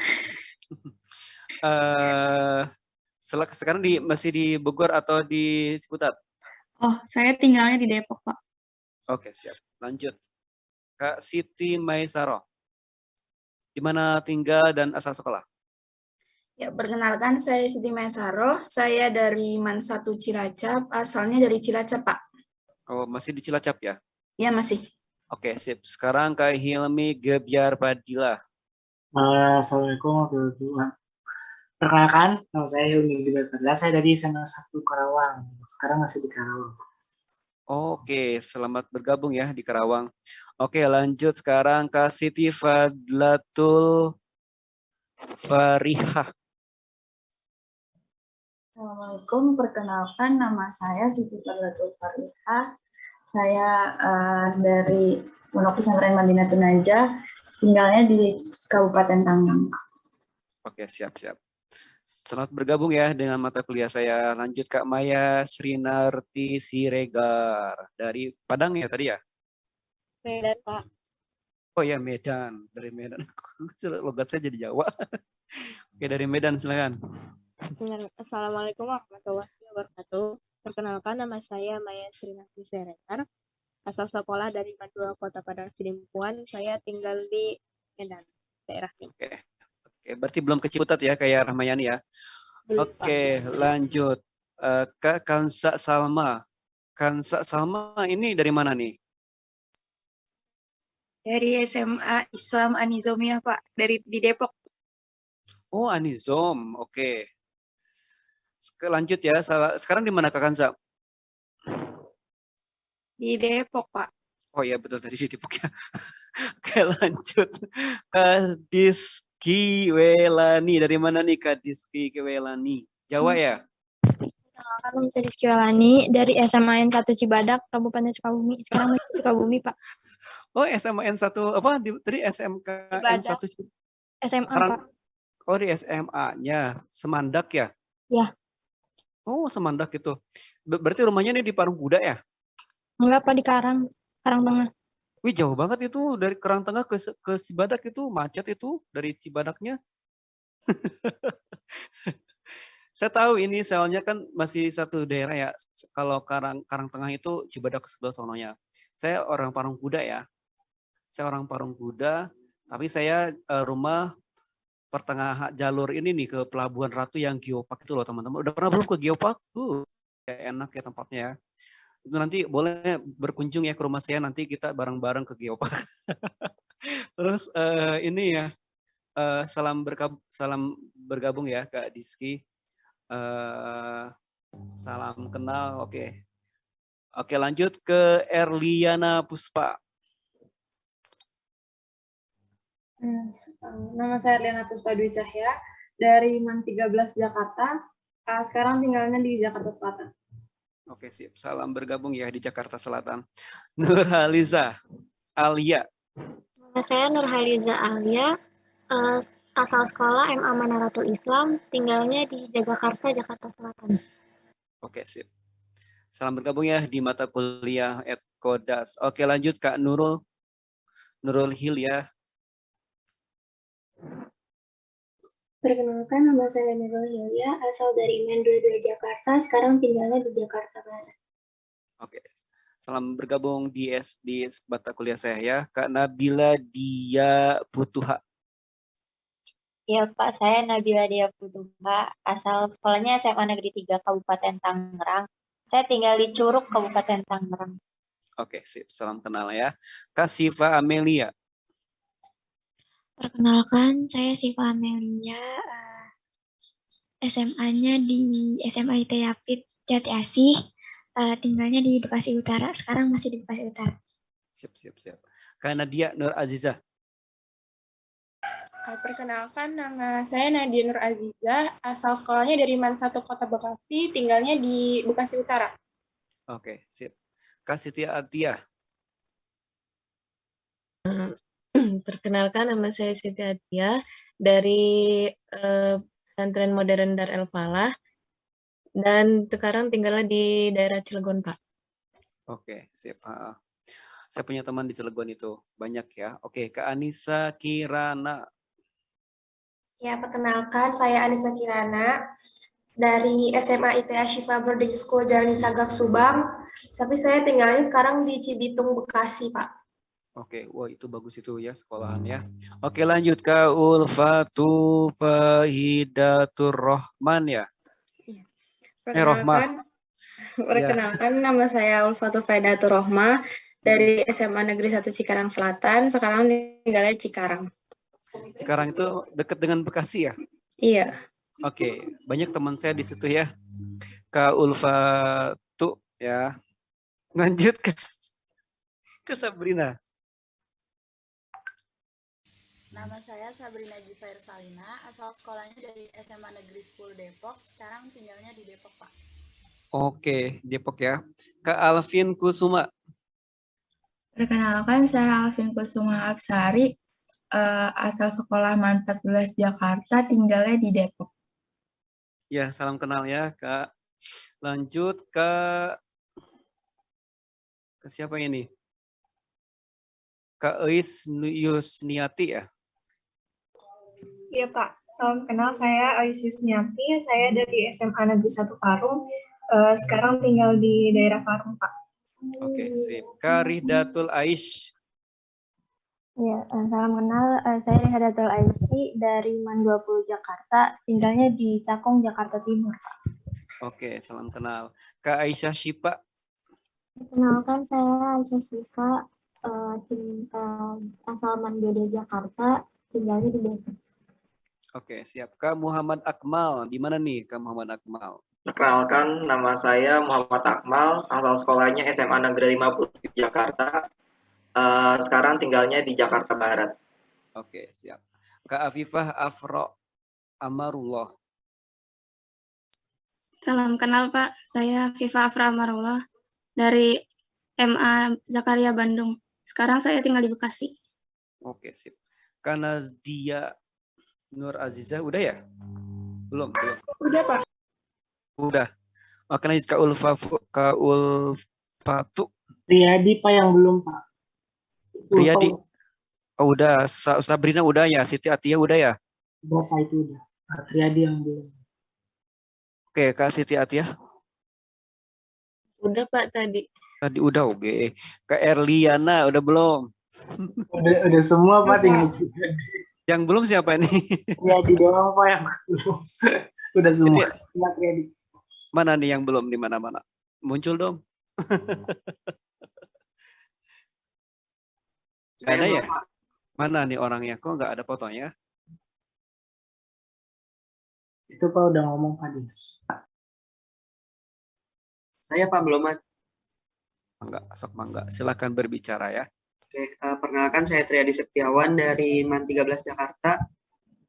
Sekarang masih di Bogor atau di Ciputat? Oh, saya tinggalnya di Depok, Pak. Oke, siap. Lanjut. Kak Siti Maisaro. Di mana tinggal dan asal sekolah? Ya, perkenalkan saya Siti Maisaro. Saya dari MAN 1 Cilacap, asalnya dari Cilacap, Pak. Oh, masih di Cilacap ya? Ya, masih. Oke, sip. Sekarang Kak Hilmi Gebyar Padilla. Assalamualaikum warahmatullahi wabarakatuh. Perkenalkan, nama saya Hilmi Gebyar Padilla. Saya dari SMA 1 Karawang. Sekarang masih di Karawang. Oke, selamat bergabung ya di Karawang. Oke, lanjut sekarang Kak Siti Fadlatul Farihah. Assalamualaikum, perkenalkan nama saya Siti Fadlatul Farihah. Saya dari Pondok Pesantren Madinatun Najah, tinggalnya di Kabupaten Tangerang. Oke, siap-siap. Selamat bergabung ya dengan mata kuliah saya. Lanjut Kak Maya Srinarti Siregar. Dari Padang ya tadi ya? Medan, Pak. Oh ya, Medan. Dari Medan. Logat saya jadi Jawa. Oke, dari Medan silakan. Assalamualaikum warahmatullahi wabarakatuh. Perkenalkan, nama saya Maya Srinarti Siregar. Asal sekolah dari Mandua, Kota Padang Sidimpuan. Saya tinggal di Medan, daerah ini. Oke, berarti belum ke Ciputat ya, kayak Rahmayani ya. Belum, Oke, Pak. lanjut. Kak Kansa Salma. Kansa Salma ini dari mana nih? Dari SMA Islam Anizomiyah, Pak. Di Depok. Oh, Anizom. Oke. Lanjut ya. Sekarang di mana Kak Kansa? Di Depok, Pak. Oh iya, betul tadi di Depok ya. Oke, lanjut. Kiwelani. Dari mana nih Kak Diski Kiwelani? Jawa ya? Kan bisa di Kiwelani dari SMA N1 Cibadak, Kabupaten Sukabumi. Sekarang masih di Sukabumi, Pak. Oh, SMA N1 apa? Tadi SMK Cibadak. N1 SMA, Parang, Pak. oh di SMA-nya. Semandak ya? Ya. Oh, Semandak itu. Berarti rumahnya ini di Parungkuda ya? Enggak, Pak, di Karang Tengah. Wih, jauh banget itu dari Karangtengah ke Cibadak itu, macet itu dari Cibadaknya. Saya tahu ini soalnya kan masih satu daerah ya. Kalau Karangtengah itu Cibadak ke sebelah sononya. Saya orang Parungkuda ya. Saya orang Parungkuda, tapi saya rumah pertengahan jalur ini nih ke Pelabuhan Ratu yang Geopark itu loh teman-teman. Udah pernah belum ke Geopark? Ya enak ya tempatnya ya. Itu nanti boleh berkunjung ya ke rumah saya, nanti kita bareng-bareng ke Geopark. Terus ini ya, salam bergabung ya Kak Diski. Salam kenal, oke. Oke, lanjut ke Erliana Puspa. Nama saya Erliana Puspa Dwi Cahya dari MAN 13 Jakarta. Sekarang tinggalnya di Jakarta Selatan. Oke, sip. Salam bergabung ya di Jakarta Selatan. Nurhaliza Alia. Nama saya Nurhaliza Alia, asal sekolah MA Manaratul Islam, tinggalnya di Jagakarsa, Jakarta Selatan. Oke, sip. Salam bergabung ya di mata kuliah Kodas. Oke, lanjut Kak Nurul Hilya. Perkenalkan, nama saya Nurul Hilya, asal dari MAN 22 Jakarta, sekarang tinggalnya di Jakarta Barat. Oke, salam bergabung di mata kuliah saya ya, Kak Nabila Dia Putuha. Ya Pak, saya Nabila Dia Putuha, asal sekolahnya SMA Negeri 3 Kabupaten Tangerang. Saya tinggal di Curug, Kabupaten Tangerang. Oke, sip. Salam kenal ya. Kak Siva Amelia. Perkenalkan, saya Siva Amelia, SMA-nya di SMA IT Yapit Jati Asih, tinggalnya di Bekasi Utara, sekarang masih di Bekasi Utara. Siap. Kak Nadia Nur Aziza. Perkenalkan, nama saya Nadia Nur Aziza, asal sekolahnya dari MAN 1 Kota Bekasi, tinggalnya di Bekasi Utara. Oke, sip. Kak Siti Atia. Perkenalkan, nama saya Siti Atia dari Pesantren Modern Dar El Falah dan sekarang tinggalnya di daerah Cilegon, Pak. Oke, sip. Saya punya teman di Cilegon itu banyak ya. Oke, Kak Anissa Kirana. Ya, perkenalkan saya Anissa Kirana dari SMA ITA Syifa Boarding School Jalan Sagak Subang. Tapi saya tinggalnya sekarang di Cibitung, Bekasi, Pak. Oke, wah itu bagus itu ya sekolahan ya. Oke, lanjut Kak Ulfatu Fahidatur Rahman ya. Perkenalkan, nama saya Ulfatu Fahidatur Rahma dari SMA Negeri 1 Cikarang Selatan, sekarang tinggalnya di Cikarang. Cikarang itu dekat dengan Bekasi ya? Iya. Oke, banyak teman saya di situ ya. Kak Ulfatu ya. Lanjut ke Sabrina. Nama saya Sabrina Jifair Salina, asal sekolahnya dari SMA Negeri 10 Depok, sekarang tinggalnya di Depok, Pak. Oke, Depok ya. Kak Alvin Kusuma. Perkenalkan, saya Alvin Kusuma Absari, asal sekolah MAN 14 Jakarta, tinggalnya di Depok. Ya, salam kenal ya, Kak. Lanjut ke siapa ini? Kak Eis Yusniati ya? Iya Pak, salam kenal, saya Eis Yusniati, saya dari SMA Negeri 1 Parung, sekarang tinggal di daerah Parung, Pak. Oke, sip. Kak Rihdatul Aish. Ya, salam kenal, saya Rihdatul Aishi dari MAN 20 Jakarta, tinggalnya di Cakung, Jakarta Timur, Pak. Oke, salam kenal. Kak Aisyah Syifa. Perkenalkan, saya Aisyah Syifa, asal MAN 22 Jakarta, tinggalnya di Depok. Oke, siap. Kak Muhammad Akmal. Di mana nih Kak Muhammad Akmal? Perkenalkan, nama saya Muhammad Akmal, asal sekolahnya SMA Negeri 50 di Jakarta. Sekarang tinggalnya di Jakarta Barat. Oke, siap. Kak Afifah Afro Amarullah. Salam kenal Pak, saya Viva Afra Amarullah dari MA Zakaria Bandung. Sekarang saya tinggal di Bekasi. Oke, sip. Karena dia Nur Azizah udah ya? Belum. Udah, Pak. Udah. Oke, lanjut Kak Ulfatu. Riyadi Pak yang belum Pak. Riyadi. Oh, udah. Sabrina udah ya. Siti Atiyah udah ya? Udah Pak, itu udah. Riyadi yang belum. Oke, Kak Siti Atiyah. Udah Pak tadi. Tadi udah, oke. Kak Erliana udah belum? Udah semua Pak, tinggal Yang belum siapa ini? Riyadi doang Pak yang belum. Udah semua. Riyadi. Mana nih yang belum, di mana-mana? Muncul dong. Gak ada ya? Mana nih orangnya? Kok nggak ada fotonya? Itu Pak udah ngomong Pak. Saya Pak belum. Enggak, sok mangga. Silakan berbicara ya. Oke, perkenalkan saya Triadi Septiawan dari MAN 13 Jakarta.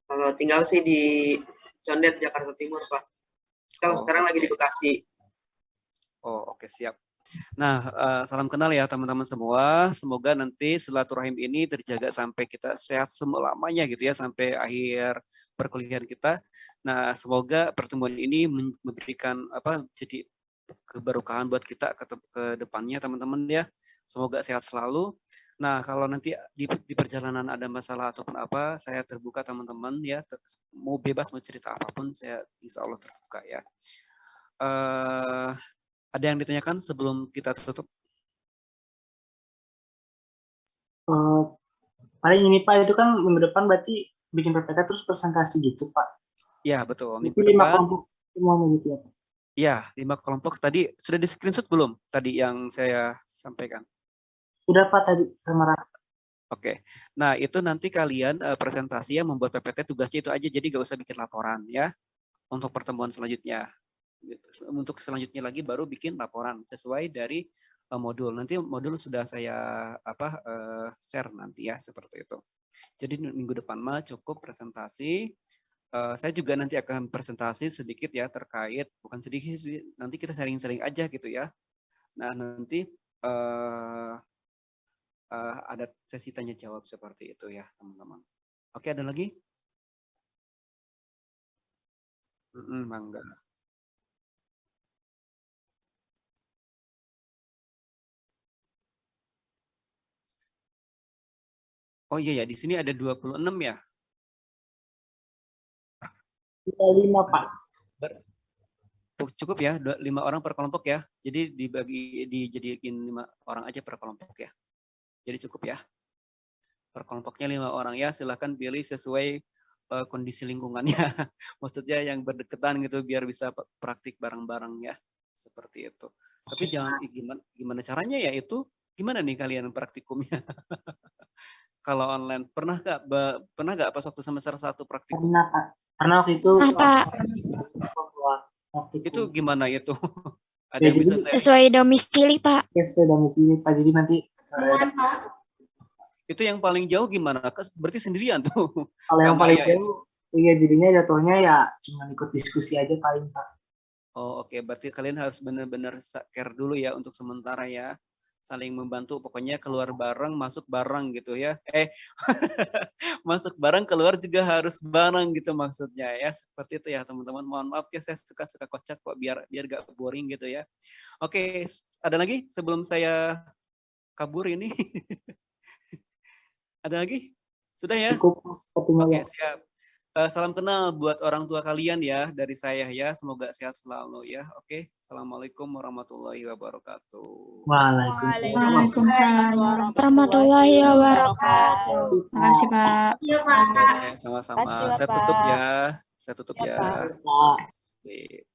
Kalau tinggal sih di Condet, Jakarta Timur, Pak. Kalau sekarang lagi di Bekasi. Oh, oke, siap. Nah, salam kenal ya teman-teman semua. Semoga nanti silaturahim ini terjaga sampai kita sehat selamanya gitu ya, sampai akhir perkuliahan kita. Nah, semoga pertemuan ini memberikan jadi keberkahan buat kita ke depannya teman-teman ya. Semoga sehat selalu. Nah, kalau nanti di perjalanan ada masalah ataupun apa, saya terbuka teman-teman ya. Mau bebas mau cerita apapun, saya insya Allah terbuka ya. Ada yang ditanyakan sebelum kita tutup? Paling ini Pak, itu kan minggu depan berarti bikin PPT terus presentasi gitu Pak. Ya, betul. Minggu depan 5 kelompok semuanya gitu ya Pak. Ya, 5 kelompok tadi sudah di screenshot belum? Tadi yang saya sampaikan. Sudah Pak tadi sama Raka. Oke. Nah, itu nanti kalian presentasi yang membuat PPT tugasnya itu aja, jadi nggak usah bikin laporan ya. Untuk pertemuan selanjutnya. Untuk selanjutnya lagi baru bikin laporan sesuai dari modul. Nanti modul sudah saya share nanti ya, seperti itu. Jadi minggu depan mah cukup presentasi. Saya juga nanti akan presentasi sedikit ya terkait, bukan sedikit sih, nanti kita sharing-sharing aja gitu ya. Nah, nanti ada sesi tanya jawab seperti itu ya teman-teman. Oke, ada lagi? Mangga. Oh iya ya, di sini ada 26 ya? 5 Pak. Cukup ya, 5 orang per kelompok ya. Jadi dijadiin 5 orang aja per kelompok ya. Jadi cukup ya. Per kelompoknya 5 orang ya, silahkan pilih sesuai kondisi lingkungannya. Maksudnya yang berdekatan gitu biar bisa praktik bareng-bareng ya. Seperti itu. Tapi jangan gimana caranya ya itu? Gimana nih kalian praktikumnya? Kalau online pernah nggak pas waktu semester 1 praktikum? Pernah Pak. Karena waktu itu itu gimana itu? Ada ya, yang bisa saya sesuai domisili Pak. Ya, sesuai domisili Pak. Jadi nanti itu yang paling jauh gimana? Berarti sendirian tuh. Kalau yang paling jauh, iya jadinya jatuhnya ya cuma ikut diskusi aja paling Pak. Oh oke, berarti kalian harus benar-benar care dulu ya untuk sementara ya. Saling membantu, pokoknya keluar bareng, masuk bareng gitu ya. Masuk bareng, keluar juga harus bareng gitu maksudnya ya. Seperti itu ya teman-teman. Mohon maaf ya, saya suka kocak kok biar gak boring gitu ya. Oke, ada lagi sebelum saya kabur ini? Ada lagi? Sudah ya? Cukup. Oke, siap. Salam kenal buat orang tua kalian ya dari saya ya. Semoga sehat selalu ya. Oke. Assalamualaikum warahmatullahi wabarakatuh. Waalaikumsalam warahmatullahi wabarakatuh. Terima kasih Pak. Iya Pak. Sama-sama. Saya tutup ya. Saya tutup ya. Pak. Oke.